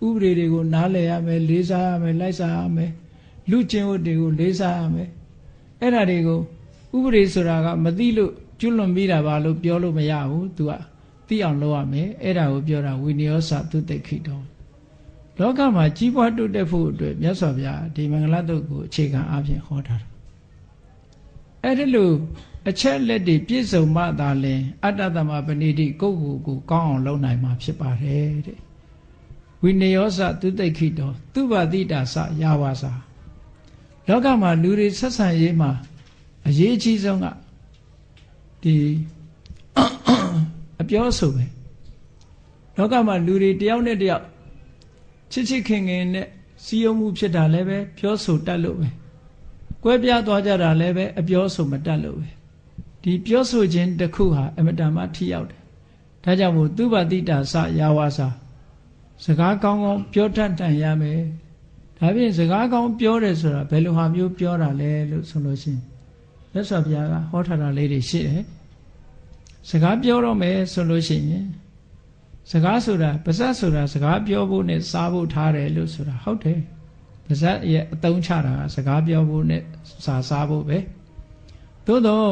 ဥပဒေတွေကိုနားလည်ရမယ်လေးစားရမယ်လိုက်စားရမယ်လူကျင့်ဝတ်တွေကိုလေးစားရမယ်အဲ့ဒါတွေကိုဥပဒေဆိုတာကမသိလို့ကျွလွန်ပြီးတာပါလို့ပြောလို့မရဘူး तू ကသိအောင်လုပ်ရမယ်အဲ့ဒါကိုပြောတာဝိနယောစသူသိခိတော်လောကမှာကြီးပွားတိုးတက်ဖို့အတွက်မြတ်စွာဘုရားဒီမင်္ဂလာတုတ်ကိုအခြေခံအားဖြင့်ဟောထားတာအဲ့ဒီလိုအချက်လက်တွေပြည့်စုံမှသာလျှင်အတ္တသမပဏိတိကိုယ့်ကိုယ်ကောင်းအောင်လုပ်နိုင်မှာဖြစ်ပါတယ်တဲ့ဝိနယောစသူသိခိတော်သူဘာတိတာစယာဝါစာလောကမှာလူတွေဆက်ဆံရေးမှာအရေးအကြီးဆုံးကဒီအပြောဆိုပဲလောကမှာလူတွေတယောက်နဲ့တယောက်ချစ်ခင်နဲ့စီယုံမှုဖြစ်တာလည်းပဲပြောဆိုတတ်လို့ပဲကွဲပြားသွားကြတာလည်းပဲအပြောဆိုမတတ်လို့ပဲဒီပြောဆိုခြင်းတစ်ခုဟာအမတန်မှထိရောက်တယ်ဒါကြောင့်မို့သူဘာတိတာစယာဝါစာစကားကောင်းကောင်းပြောတတ်တန်ရမယ်ဒါဖြင့်စကားကောင်းပြောတယ်ဆိုတာဘယ်လိုဟာမျိုးပြောတာလဲလို့ဆိုလို့ရှိရင်မြတ်စွာဘုရားကဟောထားတာလေးတွေရှိတယ်စကားပြောတော့မယ်ဆိုလို့ရှိရင်စကားဆိုတာပါဇက်ဆိုတာစကားပြောဖို့နဲ့စားဖို့ထားတယ်လို့ဆိုတာဟုတ်တယ်ပါဇက်ရဲ့အသုံးချတာကစကားပြောဖို့နဲ့စားဖို့ပဲသို့တော့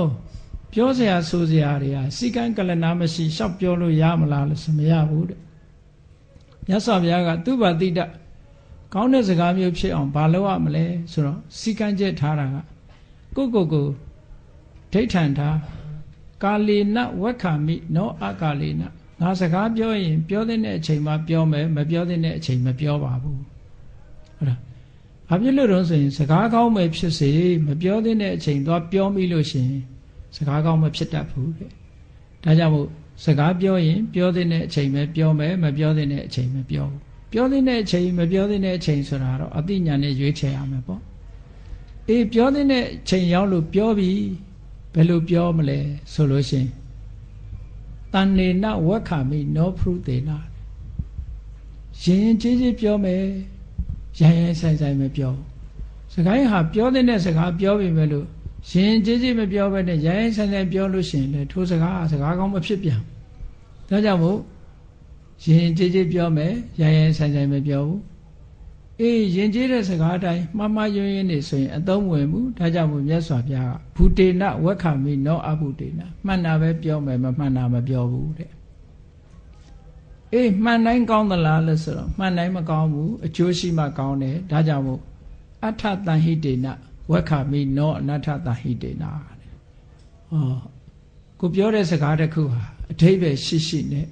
ပြောစရာဆိုစရာတွေဟာစီကံကလနာမရှိရှောက်ပြောလို့ရမလားလို့ဆိုမရဘူးတဲ့မြတ်စွာဘုရားကသူဘာတိတကောင်းတဲ့စကားမျိုးဖြစ်အောင်ဘာလုပ်ရမလဲဆိုတော့စီကံချက်ထားတာကကိုဒိဋ္ဌံထားကာလေနဝက္ခမိနောအကာလေနငါစကားပြောရင်ပြောတဲ့အချိန်မှာပြောမယ်မပြောတဲ့အချိန်မပြောပါဘူးဟုတ်လားဘာဖြစ်လို့တော့ဆိုရင်စကားကောင်းမယ်ဖြစ်စေမပြောတဲ့အချိန်သွားပြောမိလို့ရှိရင်စကားကောင်းမဖြစ်တတ်ဘူးတဲ့ဒါကြောင့်မို့စကားပြောရင်ပြောတဲ့အချိန်ပဲပြောမယ်မပြောတဲ့အချိန်မပြောဘူးပြောတဲ့အချိန်မပြောတဲ့အချိန်ဆိုတာတော့အသိဉာဏ်နဲ့ရွေးချယ်ရမယ်ပေါ့အေးပြောတဲ့အချိန်ရောက်လို့ပြောပြီဘယ်လိုပြောမလဲဆိုလို့ရှိရင်တဏ္ဏေနဝက္ခမိနောဖရုတေနရင်ကြီးကြီးပြောမယ်ရိုင်းဆိုင်မပြောစကားဟာပြောတဲ့စကားပြောပြီပဲလို့ရင်ကြီးမပြောဘဲနဲ့ရိုင်းဆိုင်ပြောလို့ရှိရင်လေထိုစကားကောင်းမဖြစ်ပြန်ဒါကြောင့်မို့ရင်ကြီးပြောမယ်ရိုင်းဆိုင်မပြောဘူးအေးရင်ကြီးတဲ့စကားတိုင်းမှားယွင်းနေဆိုရင်အသုံးဝင်ဘူးဒါကြောင့်မို့မြတ်စွာဘုရားကဘူတေနဝက္ခမိနောအဘူတေနမှန်တာပဲပြောမယ်မမှန်တာမပြောဘူးတဲ့အေးမှန်တိုင်းကောင်းသလားလို့ဆိုတော့မှန်တိုင်းမကောင်းဘူးအကျိုးရှိမှကောင်းတယ်ဒါကြောင့်မို့အထတန်ဟိတေနဝက္ခမိနောအနထတန်ဟိတေနတဲ့ကိုပြောတဲ့စကားတစ်ခုဟာအဓိပ္ပာယ်ရှိနဲ့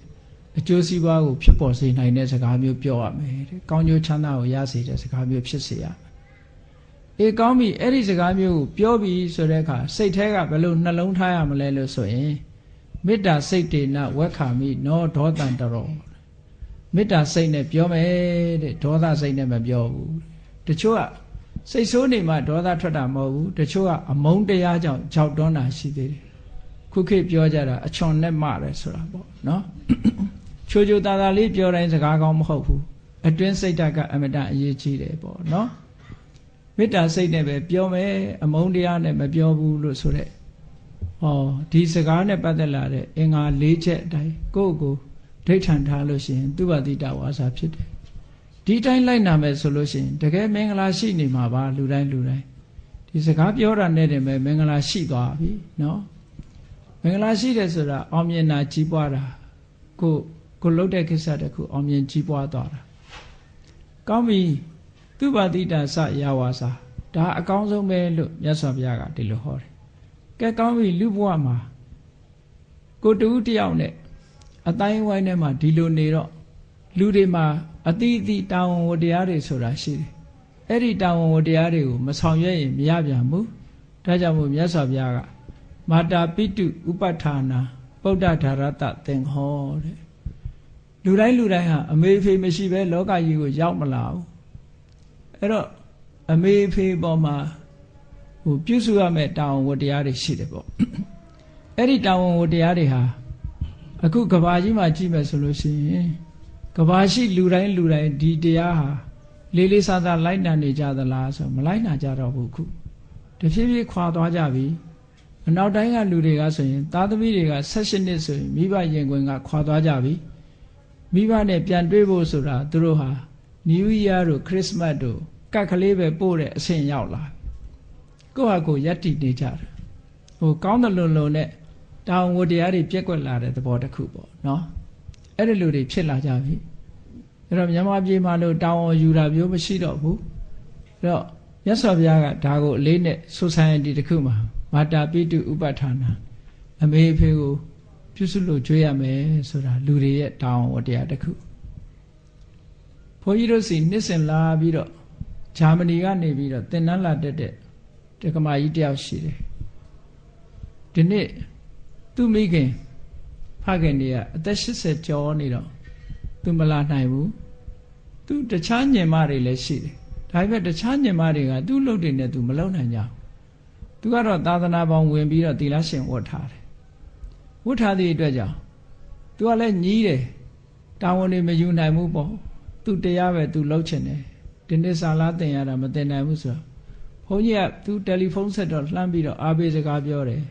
အကျိုးစီးပွားကိုဖြစ်ပေါ်စေနိုင်တဲ့စကားမျိုးပြောရမယ်တဲ့ကောင်းကျိုးချမ်းသာကိုရစေတဲ့စကားမျိုးဖြစ်စေရမယ်အေးကောင်းပြီအဲ့ဒီစကားမျိုးကိုပြောပြီးဆိုတဲ့အခါစိတ်ထဲကဘယ်လိုနှလုံးထားရမလဲလို့ဆိုရင်မေတ္တာစိတ်တေနဝက္ခမိနောဒေါသံတရောမေတ္တာစိတ်နဲ့ပြောမယ်တဲ့ဒေါသစိတ်နဲ့မပြောဘူးတချို့ကစိတ်ဆိုးနေမှဒေါသထွက်တာမဟုတ်ဘူးတချို့ကအမုန်းတရားကြောင့်ကြောက်တွန်းတာရှိသေးတယ်ခုခေတ်ပြောကြတာအချွန်နဲ့မှတယ်ဆိုတာပေါ့နော်ချိုတာတာလေးပြောတိုင်းစကားကောင်းမဟုတ်ဘူးအတွင်းစိတ်ဓာတ်ကအမတန်အရေးကြီးတယ်ပေါ့နော်မေတ္တာစိတ်နဲ့ပဲပြောမယ်အမုန်းတရားနဲ့မပြောဘူးလို့ဆိုတဲ့ဒီစကားနဲ့ပတ်သက်လာတဲ့အင်္ဂါ၄ချက်အတိုင်းကိုယ့်ကိုဒိဋ္ဌံထားလို့ရှိရင်သူဘာတိတဝါစာဖြစ်တယ် ဒီတိုင်းလိုက်နာမယ်ဆိုလို့ရှိရင်တကယ်မင်္ဂလာရှိနေမှာပါလူတိုင်းဒီစကားပြောတာနဲ့တည်းပဲမင်္ဂလာရှိသွားပြီနော်မင်္ဂလာရှိတယ်ဆိုတာအောင်မြင်တာကြီးပွားတာကိုလှုပ်တဲ့ကိစ္စတခုအောင်မြင်ကြီးပွားသွားတာကောင်းပြီသူပါတိတာစရဝါစာဒါအကောင်းဆုံးပဲလို့မြတ်စွာဘုရားကဒီလိုဟောတယ်ကဲကောင်းပြီလူဘဝမှာကိုတူတယောက်နဲ့အတိုင်းဝိုင်းထဲမှာဒီလိုနေတော့လူတွေမှာအတိအသီးတာဝန်ဝတရားတွေဆိုတာရှိတယ်အဲ့ဒီတာဝန်ဝတရားတွေကိုမဆောင်ရွက်ရင်မရပြန်ဘူးဒါကြောင့်မို့မြတ်စွာဘုရားကမာတာပိတုဥပဋ္ဌာနာပုဒ္ဒဓာရတသင်္ဟောတဲ့လူတိုင်းဟာအမေဖေမရှိဘဲလောကကြီးကိုရောက်မလာဘူးအဲ့တော့အမေဖေပေါ်မှာပြုစုရမယ့်တာဝန်ဝတရားတွေရှိတယ်ပေါ့အဲ့ဒီတာဝန်ဝတရားတွေဟာအခုကဘာကြီးမှာကြည့်မယ်ဆိုလို့ရှိရင်ကဘာရှိလူတိုင်းဒီတရားဟာလေးလေးစားစားလိုက်နာနေကြသလားဆိုမလိုက်နာကြတော့ဘူးခုတဖြည်းဖြည်းခွာသွားကြပြီအနောက်တိုင်းကလူတွေကဆိုရင်သားသမီးတွေက16နှစ်ဆိုရင်မိဘရင်ခွင်ကခွာသွားကြပြီမိဘနဲ့ပြန်တွေ့ဖို့ဆိုတာသူတို့ဟာ New Year တို့ Christmas တို့ကတ်ကလေးပဲပို့တဲ့အဆင့်ရောက်လာကိုယ့်ဟာကိုယ်ယက်တည်နေကြတယ်ကောင်းတယ်လို့နဲ့တာဝန်ဝတရားတွေပြက်ကွက်လာတဲ့သဘောတစ်ခုပေါ့နော်အဲ့ဒီလူတွေဖြစ်လာကြပြီအဲ့တော့မြန်မာပြည်မှာလို့တာဝန်ယူတာမျိုးမရှိတော့ဘူးအဲ့တော့မြတ်စွာဘုရားကဒါကိုအလေးနဲ့ society တစ်ခုမှာမာတာပိတုဥပဋ္ဌာနာအမေအဖေကိုပြုစုလို့ကြွေးရမယ်ဆိုတာလူတွေရဲ့တာဝန်ဝတရားတစ်ခုဘုန်းကြီးတို့စီနှစ်စဉ်လာပြီးတော့ဂျာမနီကနေပြီးတော့သင်တန်းလာတက်တဲ့တက္ကမကြီးတယောက်ရှိတယ်ဒီနေ့သူ့မိခင်ဖခင်တွေကအသက်80ကျော်နေတော့သူမလာနိုင်ဘူးသူတခြားညင်မတွေလည်းရှိတယ်ဒါပေမဲ့တခြားညင်မတွေကသူ့လုပ်တွေနဲ့သူမလုပ်နိုင်ကြဘူးသူကတော့သာသနာပေါင်းဝင်ပြီးတော့သီလရှင်ဝတ်ထားတယ်ဝတ်ထားသည့်အတွက်ကြောင့်သူကလည်းညီးတယ်တာဝန်တွေမယူနိုင်ဘူးပေါ့သူတရားပဲသူလုပ်ချင်တယ်ဒီနေ့စာလားသင်ရတာမသင်နိုင်ဘူးဆိုတော့ဘုန်းကြီးကသူတယ်လီဖုန်းဆက်တော့လှမ်းပြီးတော့အားပေးစကားပြောတယ်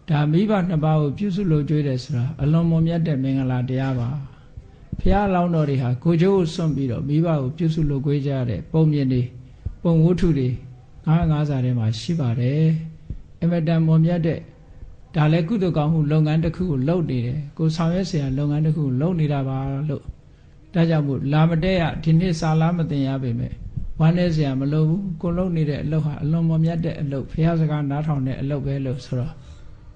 ဒါမိဘနှစ်ပါးကိုပြုစုလို့ကြွေးတယ်ဆိုတာအလွန်မွန်မြတ်တဲ့မင်္ဂလာတရားပါဘုရားလောင်းတော်တွေဟာကိုကျိုးကိုစွန့်ပြီးတော့မိဘကိုပြုစုလို့ကြွေးကြတဲ့ပုံမြင်တွေပုံဝတ္ထုတွေ950ထဲမှာရှိပါတယ်အမတန်မွန်မြတ်တဲ့ဒါလည်းကုသိုလ်ကောင်းမှုလုပ်ငန်းတစ်ခုကိုလုပ်နေတယ်ကိုဆောင်ရွက်เสียလုပ်ငန်းတစ်ခုကိုလုပ်နေတာပါလို့ဒါကြောင့်မို့လာမတဲ့ရဒီနေ့စာလားမတင်ရပေမဲ့ဝမ်းနေเสียမလုပ်ဘူးကိုလုပ်နေတဲ့အလုပ်ဟာအလွန်မွန်မြတ်တဲ့အလုပ်ဘုရားစကားနားထောင်တဲ့အလုပ်ပဲလို့ဆိုတော့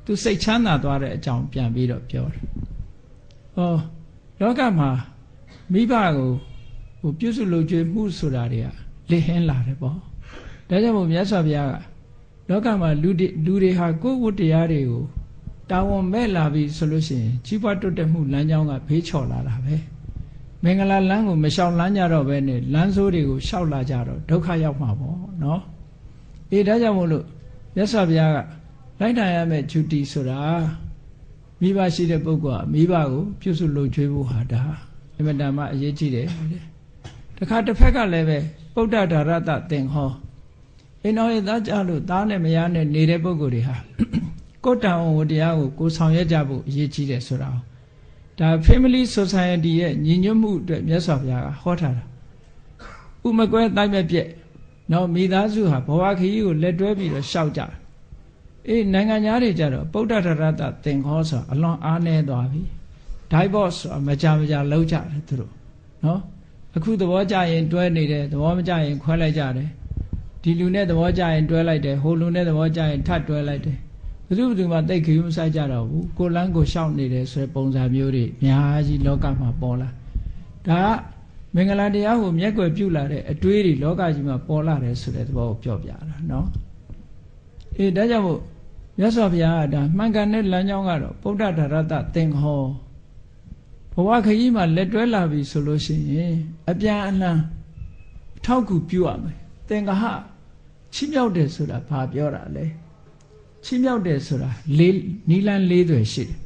သူစိတ်ချမ်းသာသွားတဲ့အကြောင်းပြန်ပြီးတော့ပြောတယ်။လောကမှာမိဘကိုပြုစုလုပ်ကြွေးမှုဆိုတာတွေကလေဟင်းလာတယ်ပေါ့။ဒါကြောင့်မို့မြတ်စွာဘုရားကလောကမှာလူတွေဟာကိုယ်ဝတ္တရားတွေကိုတာဝန်မဲ့လာပြီဆိုလို့ရှိရင်ကြီးပွားတိုးတက်မှုလမ်းကြောင်းကဘေးချော်လာတာပဲ။မင်္ဂလာလမ်းကိုမလျှောက်လမ်းကြတော့ပဲနဲ့လမ်းဆိုးတွေကိုလျှောက်လာကြတော့ဒုက္ခရောက်မှာပေါ့နော်။ဒါကြောင့်မို့လို့မြတ်စွာဘုရားကလိုက်နိုင်ရမယ့်ဂျူတီဆိုတာမိဘရှိတဲ့ပုဂ္ဂိုလ်ကမိဘကိုပြုစုလုပ်ကြွေးဖို့ဟာဒါအမတန်မှအရေးကြီးတယ်တခါတစ်ဖက်ကလည်းပဲပုဒ္ဒဓာရတသင်္ဟောအိမ်တော်ရဲ့သားကြလို့သားနဲ့မယားနဲ့နေတဲ့ပုဂ္ဂိုလ်တွေဟာကိုယ်တန်ဝတရားကိုဆောင်ရွက်ကြဖို့အရေးကြီးတယ်ဆိုတာဒါ Family Society ရဲ့ညီညွတ်မှုအတွက်မြတ်စွာဘုရားကဟောထားတာဥမကွဲတိုင်းမဲ့ပြက်နော်မိသားစုဟာဘဝခရီးကိုလက်တွဲပြီးတော့ရှောက်ကြနိုင်ငံသားတွေကြတော့ပုဒ္ဒဓာရတသင်္ဟောဆိုအလွန်အားနည်းသွားပြီ divorce ဆိုမကြလောက်ကြတယ်သူတို့နော်အခုသဘောကျရင်တွဲနေတယ်သဘောမကျရင်ခွဲလိုက်ကြတယ်ဒီလူနဲ့သဘောကျရင်တွဲလိုက်တယ်ဟိုလူနဲ့သဘောကျရင်ထပ်တွဲလိုက်တယ်ဘယ်သူမှတိတ်ခရီးမဆိုင်ကြတော့ဘူးကိုလန်းကိုရှောက်နေတယ်ဆိုတဲ့ပုံစံမျိုးတွေအများကြီးလောကမှာပေါ်လာဒါကမင်္ဂလာတရားကိုမျက်ကွယ်ပြုလာတဲ့အတွေးတွေလောကကြီးမှာပေါ်လာတယ်ဆိုတဲ့သဘောကိုပြောပြတာနော်ဒါကြောင့်မို့မြတ်စွာဘုရားကဒါမှန်ကန်တဲ့လမ်းကြောင်းကတော့ပုဒ္ဒဓာရတသင်္ဟောဘဝခရီးမှာလက်တွဲလာပြီဆိုလို့ရှိရင်အပြန်အလှန်ထောက်ကူပြုရမယ်သင်္ဃဟချီးမြှောက်တယ်ဆိုတာဘာပြောတာလဲချီးမြှောက်တယ်ဆိုတာနီလန်း၄သွယ်ရှိတယ်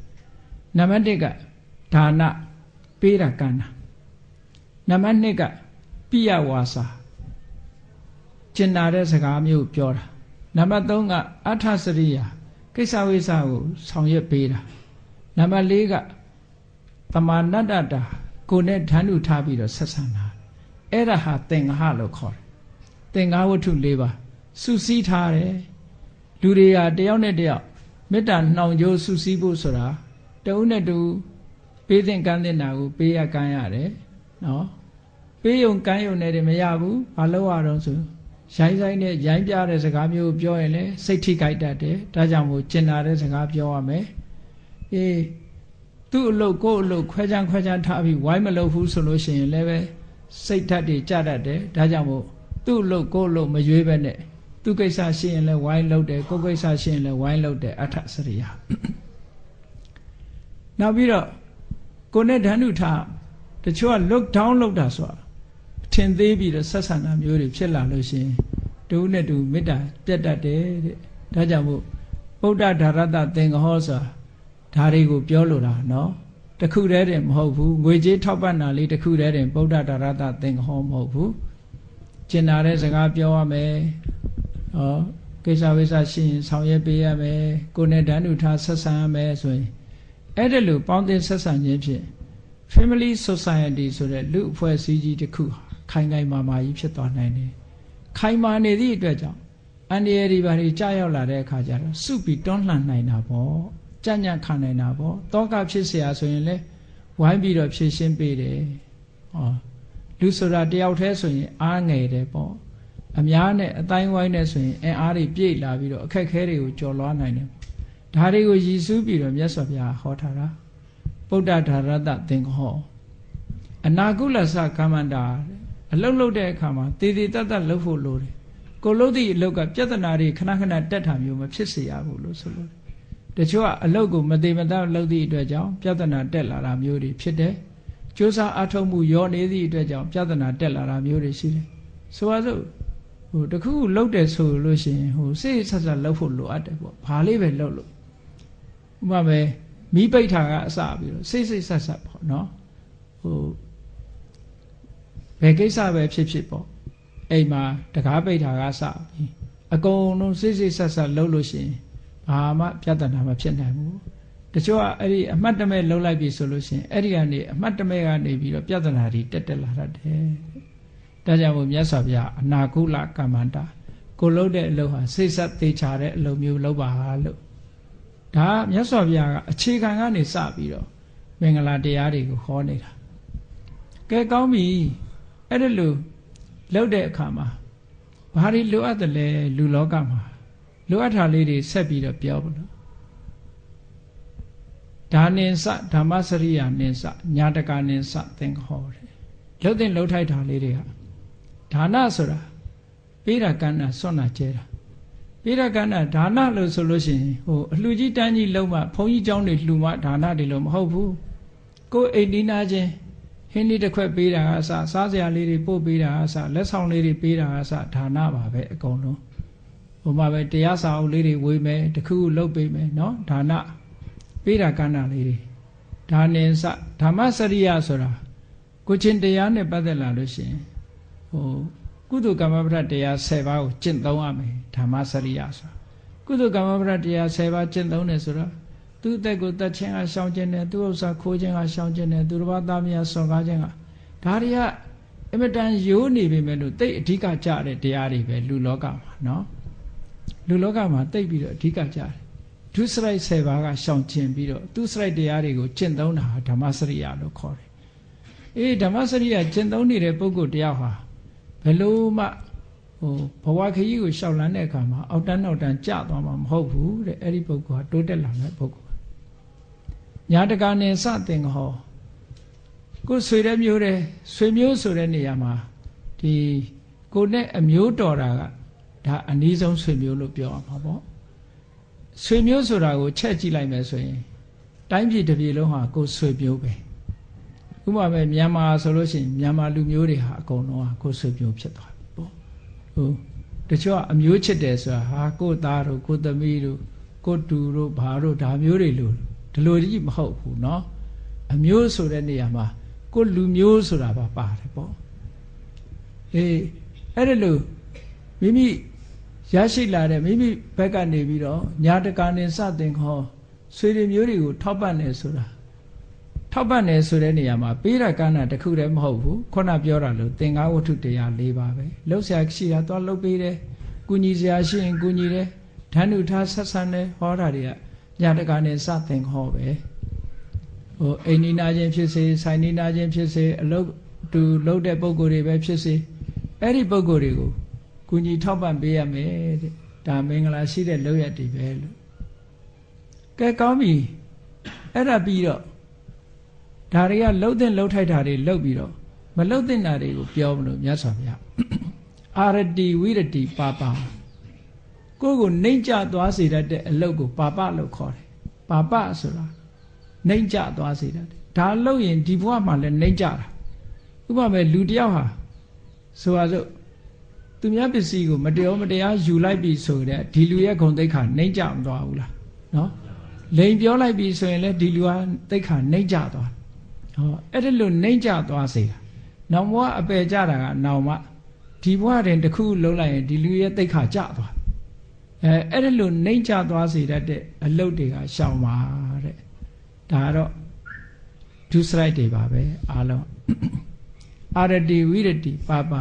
နံပါတ်1ကဒါနပေးတာကန္နာနံပါတ်2ကပိယဝါစာကျင်နာတဲ့စကားမျိုးပြောတာနံပါတ်3ကအဋ္ဌစရိယာကိစ္စဝိစ္စကိုဆောင်ရွက်ပေးတာနံပါတ်4ကသမာနတ္တတာကိုယ်နဲ့ဓာတ်ဥထားပြီးတော့ဆက်ဆံတာ အဲ့ဒါဟာသင်္ဃဟလို့ခေါ်တယ်သင်္ဃဝတ္ထု၄ပါးစုစည်းထားတယ်လူတွေကတယောက်နဲ့တယောက်မေတ္တာနှောင်ကြိုးစုစည်းဖို့ဆိုတာတဦးနဲ့တဦးပေးသင်ကမ်းသင်တာကိုပေးရကမ်းရတယ်နော်ပေးယုံကမ်းယုံနဲ့တည်းမရဘူးဘာလို့ရတော့ဆိုရိုင်းဆိုင်နဲ့ရိုင်းပြတဲ့စကားမျိုးပြောရင်လည်းစိတ်ထိခိုက်တတ်တယ်ဒါကြောင့်မို့ကျင်နာတဲ့စကားပြောရမယ်သူ့အလုပ်ကိုယ့်အလုပ်ခွဲခြားထားပြီးဝိုင်းမလုပ်ဘူးဆိုလို့ရှိရင်လည်းပဲစိတ်ဓာတ်တွေကြတတ်တယ်ဒါကြောင့်မို့သူ့အလုပ်ကိုယ့်အလုပ်မရွေးပဲနဲ့သူကိစ္စရှိရင်လည်းဝိုင်းလုပ်တယ်ကိုယ်ကိစ္စရှိရင်လည်းဝိုင်းလုပ်တယ်အထစရိယနောက်ပြီးတော့ကိုယ်နဲ့ဓာတ်နုထားတချို့က look down လုပ်တာဆိုတာထင်သေးပြီးတော့ဆက်ဆံတာမျိုးတွေဖြစ်လာလို့ရှိရင်တူနဲ့တူမေတ္တာပြတ်တတ်တယ်တဲ့ဒါကြောင့်မို့ဗုဒ္ဓဒါရတသင်္ဃဟောဆိုတာဒါတွေကိုပြောလို့တာနော်တခုတည်းတည်းမဟုတ်ဘူးငွေကြေးထောက်ပံ့တာလေးတခုတည်းတည်းဗုဒ္ဓဒါရတသင်္ဃဟောမဟုတ်ဘူးကျင်နာတဲ့စကားပြောရမယ်ကိစ္စဝိစ္စရှိရင်ဆောင်ရွက်ပေးရမယ်ကိုယ်နဲ့ဓာတ်နုထားဆက်ဆံရမယ်ဆိုရင်အဲ့ဒါလိုပေါင်းသင်းဆက်ဆံခြင်းဖြင့် family society ဆိုတဲ့လူအဖွဲ့အစည်းကြီးတစ်ခုခိုင်ခိုင်မာမာကြီးဖြစ်သွားနိုင်တယ်ခိုင်မာနေသည့်အတွက်ကြောင့်အန္တရာယ်တွေဘာတွေကြာရောက်လာတဲ့အခါကျတော့စုပြီးတွန်းလှန်နိုင်တာပေါ့ကြံ့ကြံ့ခံနိုင်တာပေါ့တောကဖြစ်เสียဆိုရင်လေဝိုင်းပြီးတော့ဖြည့်ရှင်းပေးတယ်လူဆိုတာတယောက်တည်းဆိုရင်အားငယ်တယ်ပေါ့အများနဲ့အတိုင်းဝိုင်းနဲ့ဆိုရင်အင်အားတွေပြည့်လာပြီးတော့အခက်ခဲတွေကိုကျော်လွှားနိုင်တယ်ဒါတွေကိုရည်စူးပြီးတော့မြတ်စွာဘုရားဟောထားတာဗုဒ္ဓဒါရတသင်္ဃဟောအနာကုလသကမ္မန္တာအလုတ်လုတ်တဲ့အခါမှာတည်တည်တတ်တတ်လှုပ်ဖို့လိုတယ်ကိုလှုပ်သည့်အလုတ်ကပြဿနာတွေခဏခဏတက်တာမျိုးမဖြစ်စေရဘူးလို့ဆိုလို့တချို့ကအလုတ်ကိုမတည်မတတ်လှုပ်သည့်အတွက်ကြောင့်ပြဿနာတက်လာတာမျိုးတွေဖြစ်တယ်ကြိုးစားအထောက်မှုရောနေသည့်အတွက်ကြောင့်ပြဿနာတက်လာတာမျိုးတွေရှိတယ်ဆိုပါစို့တခုလှုပ်တယ်ဆိုလို့ရှိရင်စိတ်ဆက်ဆက်လှုပ်ဖို့လိုအပ်တယ်ပေါ့ဘာလေးပဲလှုပ်လို့ဥပမာပဲမိပိတ်ထာကအစပြီးတော့စိတ်ဆက်ဆက်ပေါ့နော်ဘယ်ကိစ္စပဲဖြစ်ပေါ့အိမ်မှာတကားပိတ်ထာကစပြီးအကုန်လုံးစိတ်ဆက်ဆက်လှုပ်လို့ရှိရင်ဘာမှပြဿနာမဖြစ်နိုင်ဘူးတချို့ကအဲ့ဒီအမှတ်တမဲ့လှုပ်လိုက်ပြီဆိုလို့ရှိရင်အဲ့ဒီကနေအမှတ်တမဲ့ကနေပြီးတော့ပြဿနာတွေတက်လာတတ်တယ်ဒါကြောင့်မို့မြတ်စွာဘုရားအနာကုလကမ္မန္တာကိုလှုပ်တဲ့အလုပ်ဟာစိတ်ဆက်သေးချတဲ့အလုပ်မျိုးလုပ်ပါလို့ဒါမြတ်စွာဘုရားကအခြေခံကနေစပြီးတော့မင်္ဂလာတရားတွေကိုဟောနေတာကဲကောင်းပြီအဲ့ဒါလို့လှုပ်တဲ့အခါမှာဘာတွေလိုအပ်တယ်လဲလူလောကမှာလိုအပ်တာလေးတွေဆက်ပြီးတော့ပြောပါလို့ဒါနိစ္စဓမ္မစရိယာနိစ္စညာတကာနိစ္စသင်္ဃဟောတယ်လှုပ်တဲ့လှုပ်ထိုက်တာလေးတွေကဒါနဆိုတာပေးတာကမ်းတာစွန့်တာကျဲတာပေးတာကမ်းတာဒါနလို့ဆိုလို့ရှိရင်အလှကြီးတန်းကြီးလုံးမှဘုန်းကြီးเจ้าတွေလှူမှဒါနတွေလို့မဟုတ်ဘူးကိုယ်အိမ်နီးနာချင်းဟင်းလေးတစ်ခွက်ပေးတာအစစားစရာလေးတွေပို့ပေးတာအစလက်ဆောင်လေးတွေပေးတာအစဒါနပါပဲအကုန်လုံးဟိုမှာပဲတရားစာအုပ်လေးတွေဝေမယ်တခုခုလုပ်ပေးမယ်နော်ဒါနပေးတာကမ်းတာလေးတွေဒါနိစ္စဓမ္မစရိယဆိုတာကိုချင်းတရားနဲ့ပတ်သက်လာလို့ရှိရင်ကုသိုလ်ကမ္မပဋ္ဌတရား10ပါးကိုကျင့်သုံးရမယ်ဓမ္မစရိယဆိုတာကုသိုလ်ကမ္မပဋ္ဌတရား10ပါးကျင့်သုံးတယ်ဆိုတော့သူ့အသက်ကိုတတ်ခြင်းကရှောင်ခြင်းနဲ့သူ့ဥစ္စာခိုးခြင်းကရှောင်ခြင်းနဲ့သူတစ်ပါးသားမယားဆွန်ကားခြင်းကဒါတွေကအမတန်ရိုးနေပြီမဲ့လို့တိတ်အဓိကကြတဲ့တရားတွေပဲလူလောကမှာနော်လူလောကမှာတိတ်ပြီးတော့အဓိကကြတယ်ဒုစရိုက်10ပါးကရှောင်ခြင်းပြီးတော့သူစရိုက်တရားတွေကိုကျင့်သုံးတာဓမ္မစရိယလို့ခေါ်တယ်ဓမ္မစရိယကျင့်သုံးနေတဲ့ပုဂ္ဂိုလ်တယောက်ဟာဘယ်လိုမှဘဝခရီးကိုရှောက်လန်းတဲ့အခါမှာအောက်တန်းနောက်တန်းကျသွားမှာမဟုတ်ဘူးတဲ့အဲ့ဒီပုဂ္ဂိုလ်ဟာတိုးတက်လာတဲ့ပုဂ္ဂိုလ်ညာတကာနဲ့စတင်ဟောကိုဆွေတဲ့မျိုးတဲ့ဆွေမျိုးဆိုတဲ့နေရာမှာဒီကိုနဲ့အမျိုးတော်တာကဒါအနည်းဆုံးဆွေမျိုးလို့ပြောရမှာပေါ့ဆွေမျိုးဆိုတာကိုချက်ကြည့်လိုက်မယ်ဆိုရင်တိုင်းပြည်တစ်ပြည်လုံးဟာကိုဆွေမျိုးပဲဥပမာပဲမြန်မာဆိုလို့ရှိရင်မြန်မာလူမျိုးတွေဟာအကုန်လုံးဟာကိုဆွေမျိုးဖြစ်သွားပြီပေါ့တချို့ကအမျိုးချစ်တယ်ဆိုတာဟာကိုသားတို့ကိုသမီးတို့ကိုတူတို့ဘာတို့ဒါမျိုးတွေလို့ဒီလိုကြီးမဟုတ်ဘူးเนาะအမျိုးဆိုတဲ့နေရာမှာကိုလူမျိုးဆိုတာပါပါတယ်ပေါ့အဲ့ဒါလို့မိမိရရှိလာတဲ့မိမိဘက်ကနေပြီးတော့ညာတကာနဲ့စတင်ခေါ်ဆွေတွေမျိုးတွေကိုထောက်ပံ့နေဆိုတာထ ထောက်ပံ့တယ်ဆိုတဲ့နေရာမှာပေးတာကဏ္ဍတစ်ခုတည်းမဟုတ်ဘူးခုနပြောတာလို့သင်္ကားဝတ္ထုတရား၄ပါးပဲလှုပ်ရှားရှိတာသွားလှုပ်ပေးတယ်ကုညီစရာရှိရင်ကုညီတယ်ဓာနုထားဆက်ဆံတယ်ဟောတာတွေကညတကာနဲ့စသင်ဟောပဲဟိုအိမ်နီးနာချင်းဖြစ်စေဆိုင်နီးနာချင်းဖြစ်စေအလုပ်တူလုပ်တဲ့ပုံကိုယ်တွေပဲဖြစ်စေအဲ့ဒီပုံကိုယ်တွေကိုကုညီထောက်ပံ့ပေးရမယ်တဲ့ဒါမင်္ဂလာရှိတဲ့လုပ်ရတည်ပဲလို့ကဲကောင်းပြီအဲ့ဒါပြီးတော့ဒါတွေကလှုပ်တဲ့လှုပ်ထိုက်တာတွေလှုပ်ပြီးတော့မလှုပ်တဲ့နာတွေကိုပြောမလို့မြတ်စွာဘုရားအာရတိဝိရတိပါပကိုယ်ကိုနှိမ့်ကျသွားစေတတ်တဲ့အလုပ်ကိုပါပလို့ခေါ်တယ်ပါပဆိုတာနှိမ့်ကျသွားစေတတ်တယ်ဒါလှုပ်ရင်ဒီဘဝမှာလည်းနှိမ့်ကျတာဥပမာလူတယောက်ဟာဆိုပါစို့သူများပစ္စည်းကိုမတရားယူလိုက်ပြီဆိုတဲ့ဒီလူရဲ့ဂုဏ်သိက္ခာနှိမ့်ကျမသွားဘူးလားနော်လိန်ပြောလိုက်ပြီဆိုရင်လည်းဒီလူဟာသိက္ခာနှိမ့်ကျသွားဟောအဲ့ဒါလို့နှိမ့်ကျသွားစေတာနောင်ဘဝအပယ်ကြတာကနောင်မှဒီဘဝတင်တစ်ခုလုံးလိုက်ရင်ဒီလူရဲ့သိက္ခာကျသွားအဲ့ဒါလို့နှိမ့်ကျသွားစေတတ်တဲ့အလုပ်တွေကရှောင်ပါတဲ့ဒါကတော့ဒုစရိုက်တွေပါပဲအားလုံးအာရတိဝိရတိပါပ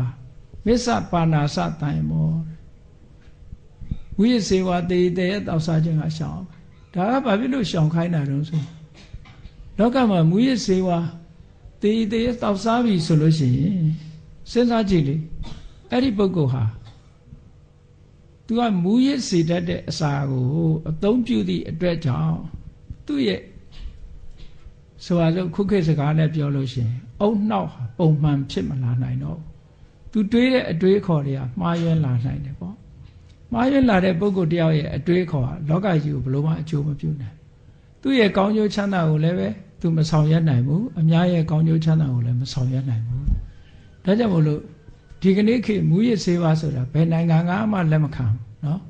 မစ္ဆပါဏာစတန်မောဝိရစေဝတေတေရဲ့တောက်စားခြင်းကရှောင်ဒါကဘာဖြစ်လို့ရှောင်ခိုင်းတာတုံးဆိုလောကမှာမူရစေဝတေတေရဲ့တောက်စားပြီဆိုလို့ရှိရင်စဉ်းစားကြည့်လေအဲ့ဒီပုဂ္ဂိုလ်ဟာသူကမူရစေတတ်တဲ့အစာကိုအသုံးပြုသည့်အတွက်ကြောင့်သူ့ရဲ့ဆိုပါစို့ခုခေတ်စကားနဲ့ပြောလို့ရှိရင်အုံနှောက်ပုံမှန်ဖြစ်မလာနိုင်တော့သူတွေးတဲ့အတွေးခေါ်တွေကမှားယွင်းလာနိုင်တယ်ပေါ့မှားယွင်းလာတဲ့ပုဂ္ဂိုလ်တယောက်ရဲ့အတွေးခေါ်ဟာလောကကြီးကိုဘယ်လိုမှအကျိုးမပြုနိုင်သူ့ရဲ့ကောင်းကျိုးချမ်းသာကိုလည်းပဲသူမဆောင်ရွက်နိုင်ဘူးအများရဲ့ကောင်းကျိုးချမ်းသာကိုလည်းမဆောင်ရွက်နိုင်ဘူးဒါကြောင့်မို့လို့ဒီကနေ့ခေတ်မူရစ်ဆေးပါဆိုတာဘယ်နိုင်ငံကမှလက်မခံနော်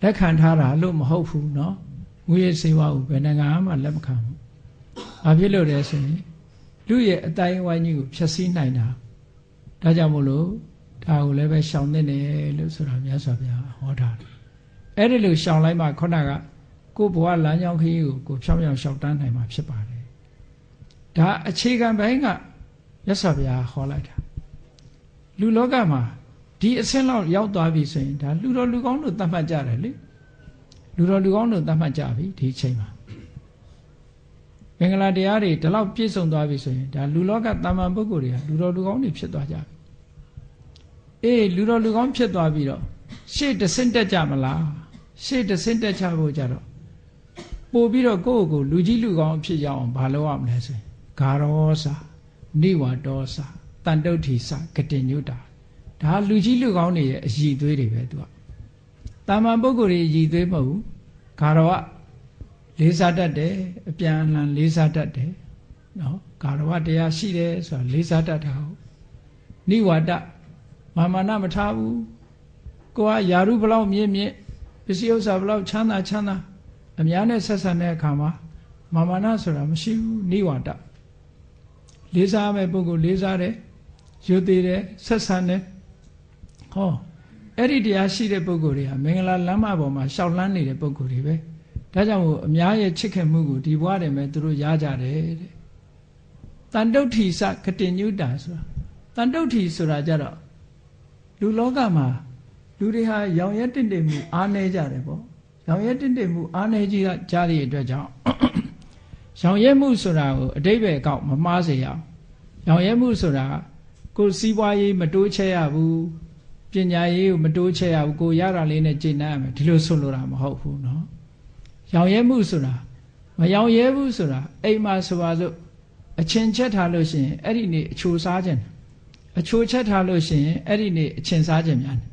လက်ခံထားတာလို့မဟုတ်ဘူးနော်မူရစ်ဆေးပါကိုဘယ်နိုင်ငံမှလက်မခံဘူးဘာဖြစ်လို့လဲဆိုရင်လူရဲ့အတိုင်းအဝိုင်းကြီးကိုဖျက်ဆီးနိုင်တာဒါကြောင့်မို့လို့ဒါကိုလည်းပဲရှောင်သင့်တယ်လို့ဆိုတာမြတ်စွာဘုရားဟောထားတယ်အဲ့ဒီလိုရှောင်လိုက်မှခုနကကိုယ်ဘဝလမ်းကြောင်းခရီးကိုဖြောင်းဖြောင်းရှောင်တန်းနိုင်မှာဖြစ်ပါတယ်ဒါအခြေခံပိုင်းကမြတ်စွာဘုရားဟောလိုက်တာလူလောကမှာဒီအဆင့်လောက်ရောက်သွားပြီဆိုရင်ဒါလူတော်လူကောင်းတို့သတ်မှတ်ကြတယ်လေလူတော်လူကောင်းတို့သတ်မှတ်ကြပြီဒီအချိန်မှာမင်္ဂလာတရားတွေဒီလောက်ပြည့်စုံသွားပြီဆိုရင်ဒါလူလောကတာမန်ပုဂ္ဂိုလ်တွေကလူတော်လူကောင်းတွေဖြစ်သွားကြပြီအေးလူတော်လူကောင်းဖြစ်သွားပြီးတော့ရှေ့တဆင့်တက်ကြမလားရှေ့တဆင့်တက်ချဖို့ကြတော့ပို့ပြီးတော့ကိုယ့်ကိုယ်လူကြီးလူကောင်းဖြစ်ရအောင်ဘာလုပ်ရမလဲဆိုရင်ဂါရောစာနိဝါဒောစာတန်တုဋ္ဌိစာကတိညုတာဒါလူကြီးလူကောင်းတွေရဲ့အည်သွေးတွေပဲသူကတာမန်ပုဂ္ဂိုလ်တွေအည်သွေးမဟုတ်ဘူးဂါရောကလေးစားတတ်တယ်အပြန်အလှန်လေးစားတတ်တယ်နော်ဂါရဝတရားရှိတယ်ဆိုတာလေးစားတတ်တာဟုတ်နိဝါဒမာနမထားဘူးကိုကယာရုဘလောက်မြင့်မြင့်ပစ္စည်းဥစ္စာဘလောက်ချမ်းသာအများနဲ့ဆက်ဆံတဲ့အခါမှာမာနဆိုတာမရှိဘူးနိဝါဒလေးစားမဲ့ပုဂ္ဂိုလ်လေးစားတယ်ယူသေးတယ်ဆက်ဆံတယ်ဟောအဲ့ဒီတရားရှိတဲ့ပုဂ္ဂိုလ်တွေဟာမင်္ဂလာလမ်းမပေါ်မှာရှောက်လန်းနေတဲ့ပုဂ္ဂိုလ်တွေပဲဒါကြောင့်မို့အများရဲ့ချစ်ခင်မှုကိုဒီဘဝတည်းမဲ့သူတို့ရကြတယ်တဲ့တန်တုဋ္ဌိစကတိညုတာဆိုတာတန်တုဋ္ဌိဆိုတာကြတော့လူလောကမှာလူတွေဟာရောင်ရဲတင့်တယ်မှုအားနည်းကြတယ်ပေါ့ရောင်ရဲတင့်တယ်မှုအားနည်းကြတဲ့အတွက်ကြောင့်ရောင်ရဲမှုဆိုတာကိုအတိပ္ပယ်ကောက်မမှားစေရအောင်ရောင်ရဲမှုဆိုတာကိုယ်စီးပွားရေးမတိုးချဲ့ရဘူးပညာရေးကိုမတိုးချဲ့ရဘူးကိုရတာလေးနဲ့ကျင့်တတ်ရမယ်ဒီလိုဆိုလိုတာမဟုတ်ဘူးနော်ရောင်ရဲမှုဆိုတာမရောင်ရဲဘူးဆိုတာအိမ်မှာဆိုပါစို့အချင်းချက်ထားလို့ရှိရင်အဲ့ဒီနေ့အချိုစားခြင်းအချိုချက်ထားလို့ရှိရင်အဲ့ဒီနေ့အချင်းစားခြင်းများတယ်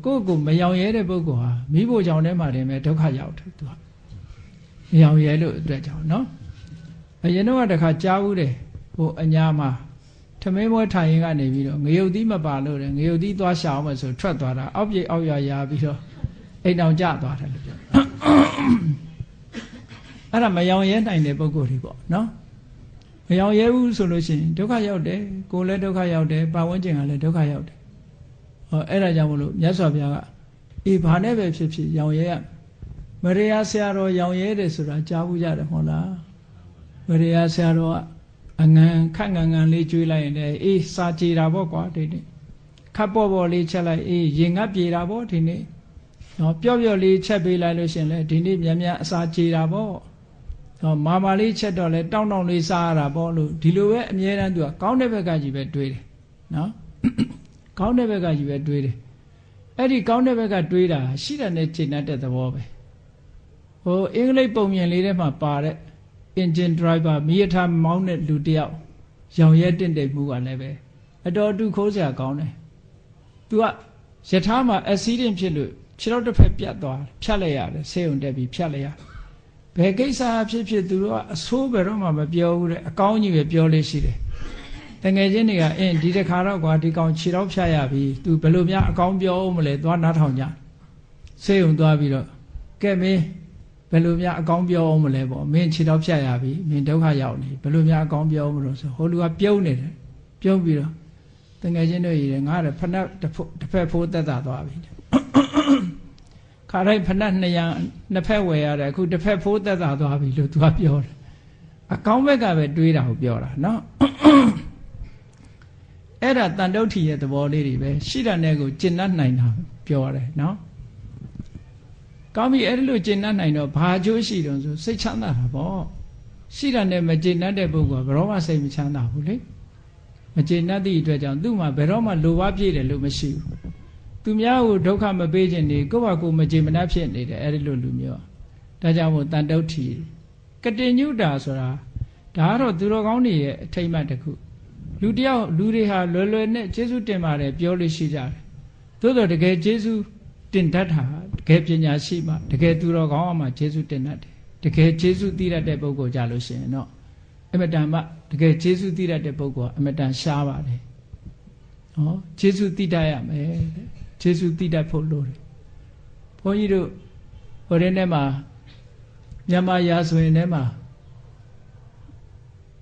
ကိုယ့်ကိုမရောင်ရဲတဲ့ပုဂ္ဂိုလ်ဟာမိဖို့ကြောင့်ထဲမှာတည်းပဲဒုက္ခရောက်တယ်သူကမရောင်ရဲလို့အတွက်ကြောင့်နော်အရင်တော့တခါကြားဘူးတယ်ဟိုအညာမှာထမင်းမွေးထိုင်ရင်ကနေပြီးတော့ငရုတ်သီးမပါလို့တယ်ငရုတ်သီးသွားရှာအောင်မယ်ဆိုထွက်သွားတာအောက်ပြေအောက်ရရာပြီးတော့အိမ်တောင်ကျသွားတယ်လို့ပြောအဲ့ဒါမရောင်ရဲနိုင်တဲ့ပုဂ္ဂိုလ်တွေပေါ့နော်မရောင်ရဲဘူးဆိုလို့ရှိရင်ဒုက္ခရောက်တယ်ကိုယ်လည်းဒုက္ခရောက်တယ်ပတ်ဝန်းကျင်ကလည်းဒုက္ခရောက်တယ်ဟောအဲ့ဒါကြောင့်မလို့မြတ်စွာဘုရားကအေးဘာနဲ့ပဲဖြစ်ဖြစ်ရောင်ရဲရမရေယာဆရာတော်ရောင်ရဲတယ်ဆိုတာကြားဘူးကြတယ်မဟုတ်လားမ ရိယာဆရာတော်ကအငံခက်ငံလေးကျွေးလိုက်ရင်လည်းအေးစာကြည်တာပေါ့ကွာဒီနေ့ခပ်ပေါ်လေးချက်လိုက်အေးရင်ငတ်ပြေတာပေါ့ဒီနေ့နော်ပျော့လေးချက်ပေးလိုက်လို့ရှင်လေဒီနေ့မြန်အစာကြည်တာပေါ့နော်မာလေးချက်တော့လဲတောင်းလေးစားရတာပေါ့လို့ဒီလိုပဲအမြဲတမ်းသူကကောင်းတဲ့ဘက်ကကြီးပဲတွေးတယ်နော်ကောင်းတဲ့ဘက်ကကြီးပဲတွေးတယ်အဲ့ဒီကောင်းတဲ့ဘက်ကတွေးတာရှိတဲ့နဲ့ကျင့်တဲ့သဘောပဲဟိုအင်္ဂလိပ်ပုံမြင်လေးထဲမှာပါတဲ့ engine driver မီးရထားမောင်းတဲ့လူတယောက်ရောင်ရဲတင့်တယ်မှုကလည်းပဲအတော်တူခိုးစရာကောင်းတယ်သူကယထာမှာ accident ဖြစ်လို့ခြေထောက်တစ်ဖက်ပြတ်သွားဖြတ်လိုက်ရတယ်ဆေးရုံတက်ပြီးဖြတ်လိုက်ရဘယ်ကိစ္စဖြစ်သူတို့ကအဆိုးဘယ်တော့မှမပြောဘူးတဲ့အကောင်းကြီးပဲပြောလေးရှိတယ်တငယ်ချင်းတွေကအင်းဒီတစ်ခါတော့ကွာဒီကောင်ခြေထောက်ဖြတ်ရပြီသူဘယ်လိုများအကောင်းပြောအောင်မလဲသွားနားထောင်ကြဆေးရုံသွားပြီးတော့ကဲမင်းဘယ်လိုများအကောင်းပြောအောင်မလဲပေါ့မင်းခြေထောက်ဖြတ်ရပြီမင်းဒုက္ခရောက်နေဘယ်လိုများအကောင်းပြောအောင်မလို့ဆိုဟိုလူကပြုံးနေတယ်ပြုံးပြီးတော့တငယ်ချင်းတို့ရည်တယ်ငါလည်းဖဏတစ်ဖက်ဖိုးသက်သာသွားပြီခါတိုင်းဖဏနှစ်ဖက်ဝယ်ရတယ်အခုတစ်ဖက်ဖိုးသက်သာသွားပြီလို့သူကပြောတယ်အကောင်းဘက်ကပဲတွေးတာကိုပြောတာနော်အဲ့ဒါတန်တုဋ္ဌိရဲ့သဘောလေးတွေပဲရှိတာနဲ့ကိုကျင့်တတ်နိုင်တာပြောရတယ်နော်ကောင်းပြီအဲ့ဒီလိုကျင့်တတ်နိုင်တော့ဘာအကျိုးရှိတုံးဆိုစိတ်ချမ်းသာတာပေါ့ရှိတာနဲ့မကျင့်တတ်တဲ့ပုဂ္ဂိုလ်ကဘယ်တော့မှစိတ်မချမ်းသာဘူးလေမကျင့်တတ်သည့်အတွက်ကြောင့်သူ့မှာဘယ်တော့မှလိုဘပြည့်တယ်လို့မရှိဘူးသူများကိုဒုက္ခမပေးခြင်းနေကိုယ့်ဘာကိုမကျင့်မတတ်ဖြစ်နေတယ်အဲ့ဒီလိုလူမျိုးဒါကြောင့်မို့တန်တုဋ္ဌိကတိညုတာဆိုတာဒါကတော့သူတော်ကောင်းတွေရဲ့အထိမ့်မှတ်တစ်ခုလူတယောက်လူတွေဟာလွယ်လွယ်နဲ့ကျေးဇူးတင်ပါတယ်ပြောလို့ရှိကြတယ်သို့တော်တကယ်ကျေးဇူးတင်တတ်တာတကယ်ပညာရှိမှတကယ်သူတော်ကောင်းမှကျေးဇူးတင်တတ်တယ်တကယ်ကျေးဇူးသိတတ်တဲ့ပုဂ္ဂိုလ်ကြလို့ရှိရင်တော့အမတန်မှတကယ်ကျေးဇူးသိတတ်တဲ့ပုဂ္ဂိုလ်ကအမတန်ရှားပါတယ်ဟောကျေးဇူးသိတတ်ရမယ်ကျေးဇူးသိတတ်ဖို့လိုတယ်ဘုန်းကြီးတို့ဟိုတဲ့နေ့မှာမြန်မာရာဇဝင်ထဲမှာ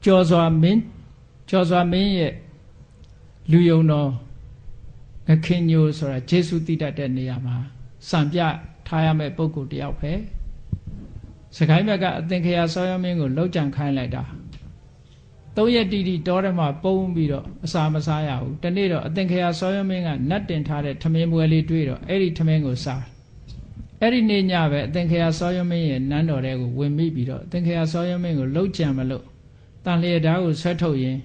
ကျော်စွာမင်းရဲ့လူယုံတော်ငခင်ညိုဆိုတာယေရှုသိတတ်တဲ့နေရာမှာစံပြထားရမယ့်ပုဂ္ဂိုလ်တယောက်ပဲစကိုင်းဘက်ကအသင်္ခရာဆောရမင်းကိုလှုပ်ကြံခိုင်းလိုက်တာ3ရက်တိတိတောထဲမှာပုံပြီးတော့အစာမစားရဘူးတနေ့တော့အသင်္ခရာဆောရမင်းကနတ်တင်ထားတဲ့ထမင်းပွဲလေးတွေ့တော့အဲ့ဒီထမင်းကိုစားအဲ့ဒီနေ့ညပဲအသင်္ခရာဆောရမင်းရဲ့နန်းတော်ထဲကိုဝင်မိပြီးတော့အသင်္ခရာဆောရမင်းကိုလှုပ်ကြံမလို့တန်လျက်ဓာတ်ကိုဆွဲထုတ်ရင်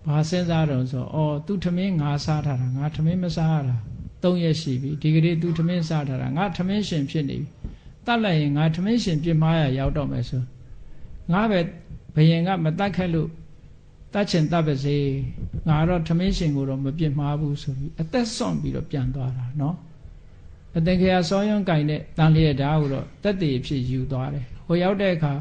ဘာစဉ်းစားတော့ဆိုအော်သူထမင်းငါစားထားတာငါထမင်းမစားရတာ3ရက်ရှိပြီဒီကနေ့သူထမင်းစားထားတာငါထမင်းရှင်ဖြစ်နေပြီတတ်လိုက်ရင်ငါထမင်းရှင်ပြစ်မှားရရောက်တော့မယ်ဆိုငါပဲဘယင်ကမတတ်ခက်လို့တတ်ချင်တတ်ပါစေငါတော့ထမင်းရှင်ကိုတော့မပြစ်မှားဘူးဆိုပြီးအသက်ဆွန့်ပြီးတော့ပြန်သွားတာနော်အသင်္ခရာစောယွန်းကင်တဲ့တန်လျက်ဓာတ်ကိုတော့တက်တည်ဖြစ်ယူသွားတယ်ဟိုရောက်တဲ့အခါ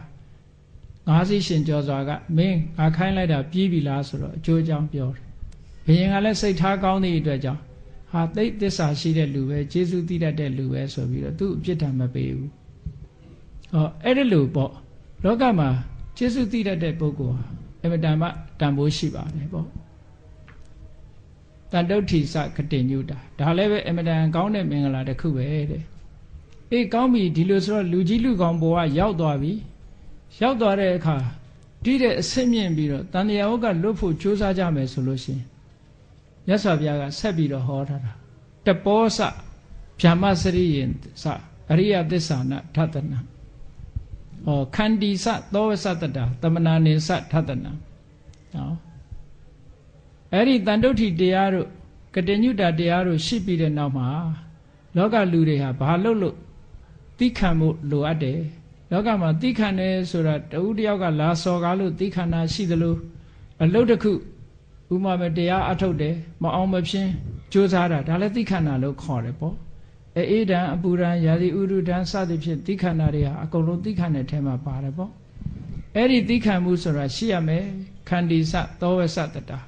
ငါးစီးရှင်ကျော်စွာကမင်းငါခိုင်းလိုက်တာပြီးပြီလားဆိုတော့အကျိုးအကြောင်းပြောတယ်ဘယင်ကလည်းစိတ်ထားကောင်းသည့်အတွက်ကြောင့်ဟာသိသစ္စာရှိတဲ့လူပဲကျေးဇူးသိတတ်တဲ့လူပဲဆိုပြီးတော့သူ့အပြစ်ဒဏ်မပေးဘူးဟောအဲ့ဒီလိုပေါ့လောကမှာကျေးဇူးသိတတ်တဲ့ပုဂ္ဂိုလ်ဟာအမတန်မှတန်ဖိုးရှိပါတယ်ပေါ့တန်တုဋ္ဌိစကတိညုတာဒါလည်းပဲအမတန်ကောင်းတဲ့မင်္ဂလာတစ်ခုပဲတဲ့အေးကောင်းပြီဒီလိုဆိုတော့လူကြီးလူကောင်းဘဝရောက်သွားပြီရောက်သွားတဲ့အခါဒီတဲ့အဆင့်မြင့်ပြီးတော့တန်တရားဝကလွတ်ဖို့ကြိုးစားကြမယ်ဆိုလို့ရှိရင်မြတ်စွာဘုရားကဆက်ပြီးတော့ဟောထားတာတပောစဗျာမစရိယင်စအရိယသစ္စာနထတနာဟောခန္တီစသောဝစတတာတမနာနေစထတနာနော်အဲ့ဒီတန်တုဋ္ဌိတရားတို့ကတိညုတာတရားတို့ရှိပြီးတဲ့နောက်မှာလောကလူတွေဟာဘာလို့သိခံမှုလိုအပ်တယ်လောကမှာသိခံတယ်ဆိုတာတဦးတယောက်ကလာစော်ကားလို့သိခံတာရှိသလိုအလုတ်တစ်ခုဥမာမဲ့တရားအထုတ်တယ်မအောင်မဖြင်းကြိုးစားတာဒါလည်းသိခံတာလို့ခေါ်တယ်ပေါ့အေးဒံအပူဒံယာတိဥရုဒံစသဖြင့်သိခံတာတွေဟာအကုန်လုံးသိခံတဲ့ထဲမှာပါတယ်ပေါ့အဲ့ဒီသိခံမှုဆိုတာရှိရမယ်ခန္တီစသောဝစတတာ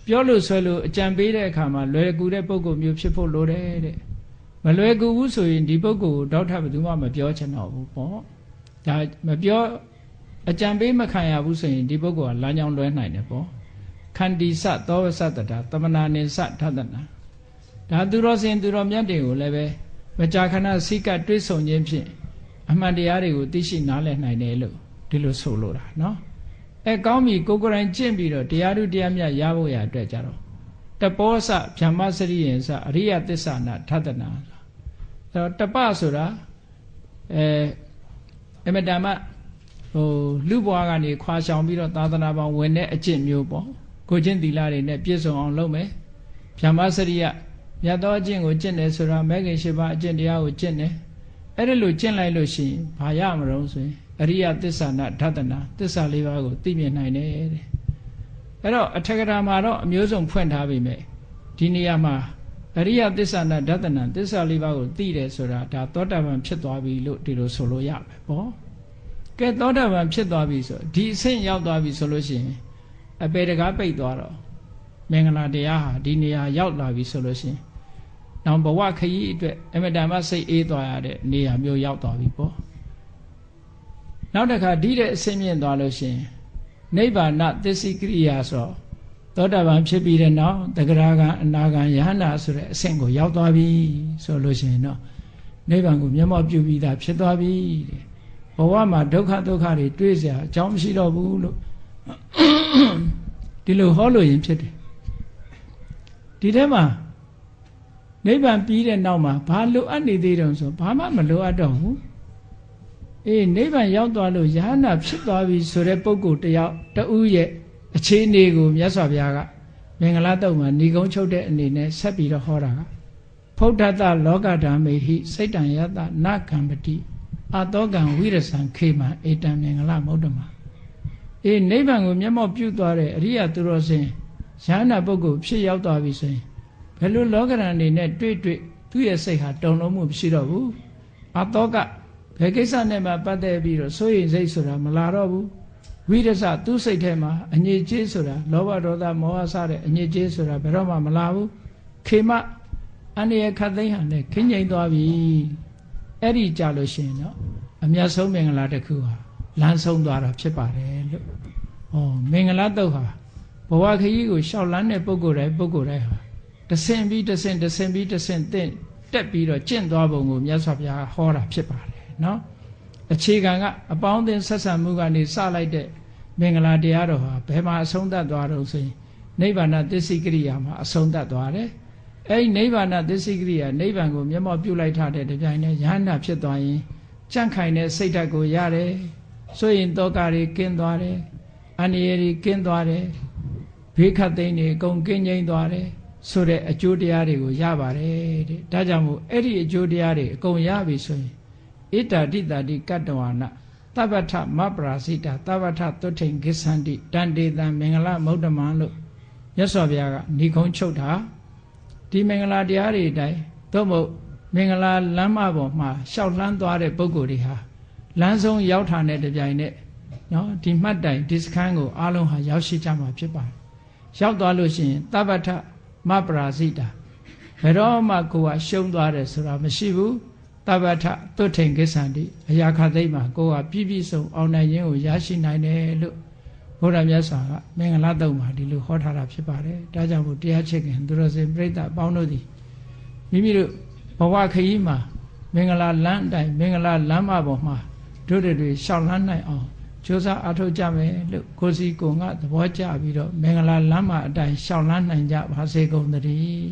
ပြောလို့ဆွဲလို့အကြံပေးတဲ့အခါမှာလွယ်ကူတဲ့ပုဂ္ဂိုလ်မျိုးဖြစ်ဖို့လိုတယ်တဲ့မလွယ်ကူဘူးဆိုရင်ဒီပုဂ္ဂိုလ်ကိုတောက်ထပ်ဘယ်သူမှမပြောချင်တော့ဘူးပေါ့ဒါမပြောအကြံပေးမခံရဘူးဆိုရင်ဒီပုဂ္ဂိုလ်ကလမ်းကြောင်းလွဲနိုင်တယ်ပေါ့ခန္တီစသောဝစတတာတမနာနေစထသနာဒါသူတော်စင်သူတော်မြတ်တွေကိုလည်းပဲမကြာခဏစိကတွေးဆုံခြင်းဖြင့်အမှန်တရားတွေကိုသိရှိနားလည်နိုင်တယ်လို့ဒီလိုဆိုလိုတာနော် ကောင်းပြီကိုကိုယ်တိုင်ကျင့်ပြီးတော့တရားဓုတရားမြတ်ရဖို့ရအတွက်ကြတော့တပောစဗျမ္မစရိယင်စအရိယသစ္စာနာထတနာအဲ့တော့တပဆိုတာအမတမလူဘွားကနေခွာရှောင်ပြီးတော့သာသနာပေါင်းဝင်တဲ့အကျင့်မျိုးပေါ့ကိုချင်းသီလတွေနဲ့ပြည့်စုံအောင်လုပ်မယ်ဗျမ္မစရိယမြတ်သောအကျင့်ကိုကျင့်တယ်ဆိုတာမဲခင်၈ပါးအကျင့်တရားကိုကျင့်တယ်အဲ့ဒါလို့ကျင့်လိုက်လို့ရှိရင်ဘာရမလို့ဆိုရင်အရိယသစ္စာနာဓတနာသစ္စာ၄ပါးကိုသိမြင်နိုင်တယ်တဲ့အဲ့တော့အထက်ကရာမှာတော့အမျိုးစုံဖွင့်ထားပြီမဲ့ဒီနေရာမှာအရိယသစ္စာနာဓတနာသစ္စာ၄ပါးကိုသိတယ်ဆိုတာဒါသောတာပန်ဖြစ်သွားပြီလို့ဒီလိုဆိုလို့ရမယ်ပေါ့ကဲသောတာပန်ဖြစ်သွားပြီဆိုဒီအဆင့်ရောက်သွားပြီဆိုလို့ရှိရင်အပေတကားပိတ်သွားတော့မင်္ဂလာတရားဟာဒီနေရာရောက်လာပြီဆိုလို့ရှိရင်နောက်ဘဝခရီးအတွက်အမတန်မှစိတ်အေးသွားရတဲ့နေရာမျိုးရောက်သွားပြီပေါ့နောက်တစ်ခါဒီတဲ့အဆင့်မြင့်သွားလို့ရှိရင်နိဗ္ဗာန်သစ္စိကရိယာဆိုသောတာပန်ဖြစ်ပြီးတဲ့နောက်တဂရဂံအနာဂံယဟန္တာဆိုတဲ့အဆင့်ကိုရောက်သွားပြီဆိုလို့ရှိရင်တော့နိဗ္ဗာန်ကိုမျက်မှောက်ပြုပြီးသားဖြစ်သွားပြီတဲ့ဘဝမှာဒုက္ခတွေတွေးเสียအကြောင်းမရှိတော့ဘူးလို့ဒီလိုဟောလို့ရင်ဖြစ်တယ်ဒီထဲမှာနိဗ္ဗာန်ပြီးတဲ့နောက်မှာဘာလိုအပ်နေသေးတုံးဆိုဘာမှမလိုအပ်တော့ဘူးနိဗ္ဗာန်ရောက်သွားလို့ယဟန္တာဖြစ်သွားပြီဆိုတဲ့ပုဂ္ဂိုလ်တယောက်တူရဲ့အခြေအနေကိုမြတ်စွာဘုရားကမင်္ဂလာတုံမှာဏိဂုံးချုပ်တဲ့အနေနဲ့ဆက်ပြီးတော့ဟောတာကဖုဒ္ဓတလောကဓမ္မေဟိစိတ်တံယတနကံပတိအတောကံဝိရစံခေမံဧတံမင်္ဂလမௌတ္တမနိဗ္ဗာန်ကိုမျက်မှောက်ပြုသွားတဲ့အရိယသူတော်စင်ယဟန္တာပုဂ္ဂိုလ်ဖြစ်ရောက်သွားပြီဆိုရင်ဘယ်လိုလောကရန်နေနဲ့တွေ့သူ့ရဲ့စိတ်ဟာတုံလုံးမှုမရှိတော့ဘူးအတောကဘယ်ကိစ္စနဲ့မှပတ်သက်ပြီးတော့စိုးရိမ်စိတ်ဆိုတာမလာတော့ဘူးဝိရစသူ့စိတ်ထဲမှာအငြိကြေးဆိုတာလောဘဒေါသမောဟစတဲ့အငြိကြေးဆိုတာဘယ်တော့မှမလာဘူးခေမအန္တရာယ်ခတ်သိမ်းဟန်နဲ့ခင်းငိမ့်သွားပြီအဲ့ဒီကြလို့ရှိရင်တော့အမြတ်ဆုံးမင်္ဂလာတစ်ခုဟာလမ်းဆုံးသွားတာဖြစ်ပါတယ်လို့မင်္ဂလာတုတ်ဟာဘဝခရီးကိုရှောက်လန်းတဲ့ပုဂ္ဂိုလ်တိုင်းဟာတဆင့်ပြီးတဆင့်တက်ပြီးတော့ကျင့်သွားပုံကိုမြတ်စွာဘုရားဟောတာဖြစ်ပါတယ်နော်အခြေခံကအပေါင်းအသင်းဆက်ဆံမှုကနေစလိုက်တဲ့မင်္ဂလာတရားတော်ဟာဘယ်မှာအဆုံးသတ်သွားတော့ဆိုရင်နိဗ္ဗာန်သစ္စိကရိယာမှာအဆုံးသတ်သွားတယ်အဲဒီနိဗ္ဗာန်သစ္စိကရိယာနိဗ္ဗာန်ကိုမျက်မှောက်ပြုလိုက်ထားတဲ့တပြိုင်တည်းယဟန္တာဖြစ်သွားရင်ကြန့်ခိုင်တဲ့စိတ်ဓာတ်ကိုရတယ်ဆိုရင်တောကတွေကင်းသွားတယ်အန္တရာယ်တွေကင်းသွားတယ်ဘေးခတ်သိမ်းတွေအကုန်ကင်းငြိမ်းသွားတယ်ဆိုတဲ့အကျိုးတရားတွေကိုရပါတယ်တဲ့ဒါကြောင့်မို့အဲ့ဒီအကျိုးတရားတွေအကုန်ရပြီဆိုရင်ဣတာတိတာတိကတ္တဝါနသဗ္ဗထမပရာစိတာသဗ္ဗထသုထိန်ဂစ္ဆန္တိတန်တေတံမင်္ဂလမௌတ္တမံလို့မြတ်စွာဘုရားကဏိကုံးချုပ်တာဒီမင်္ဂလာတရားတွေအတိုင်းသို့မဟုတ်မင်္ဂလာလမ်းမပေါ်မှာရှောက်လှမ်းသွားတဲ့ပုဂ္ဂိုလ်တွေဟာလမ်းဆုံးရောက်ထာတဲ့တပြိုင်နက်နော်ဒီမှတ်တိုင်ဒီစခန်းကိုအားလုံးဟာရောက်ရှိကြမှာဖြစ်ပါတယ်ရောက်သွားလို့ရှိရင်သဗ္ဗထမပရာစိတာဘယ်တော့မှကိုယ်ကရှုံးသွားတယ်ဆိုတာမရှိဘူးသဗ္ဗထသုထိန်ကိစ္ဆန္တိအရာခသိမ့်မှာကိုယ်ကပြည့်ပြည့်စုံအောင်နိုင်ခြင်းကိုရရှိနိုင်တယ်လို့ဘုရားမြတ်စွာကမင်္ဂလာတုံမှာဒီလိုဟောထားတာဖြစ်ပါတယ်ဒါကြောင့်မို့တရားချစ်ခင်သူတော်စင်ပြိဿအပေါင်းတို့သည်မိမိတို့ဘဝခရီးမှာမင်္ဂလာလမ်းအတိုင်းမင်္ဂလာလမ်းမပေါ်မှာတို့တွေရှောက်လန်းနိုင်အောင်ကြိုးစားအားထုတ်ကြမယ်လို့ကိုစီကိုငါသဘောကျပြီးတော့မင်္ဂလာလမ်းမအတိုင်းရှောက်လန်းနိုင်ကြပါစေကုန်သတည်း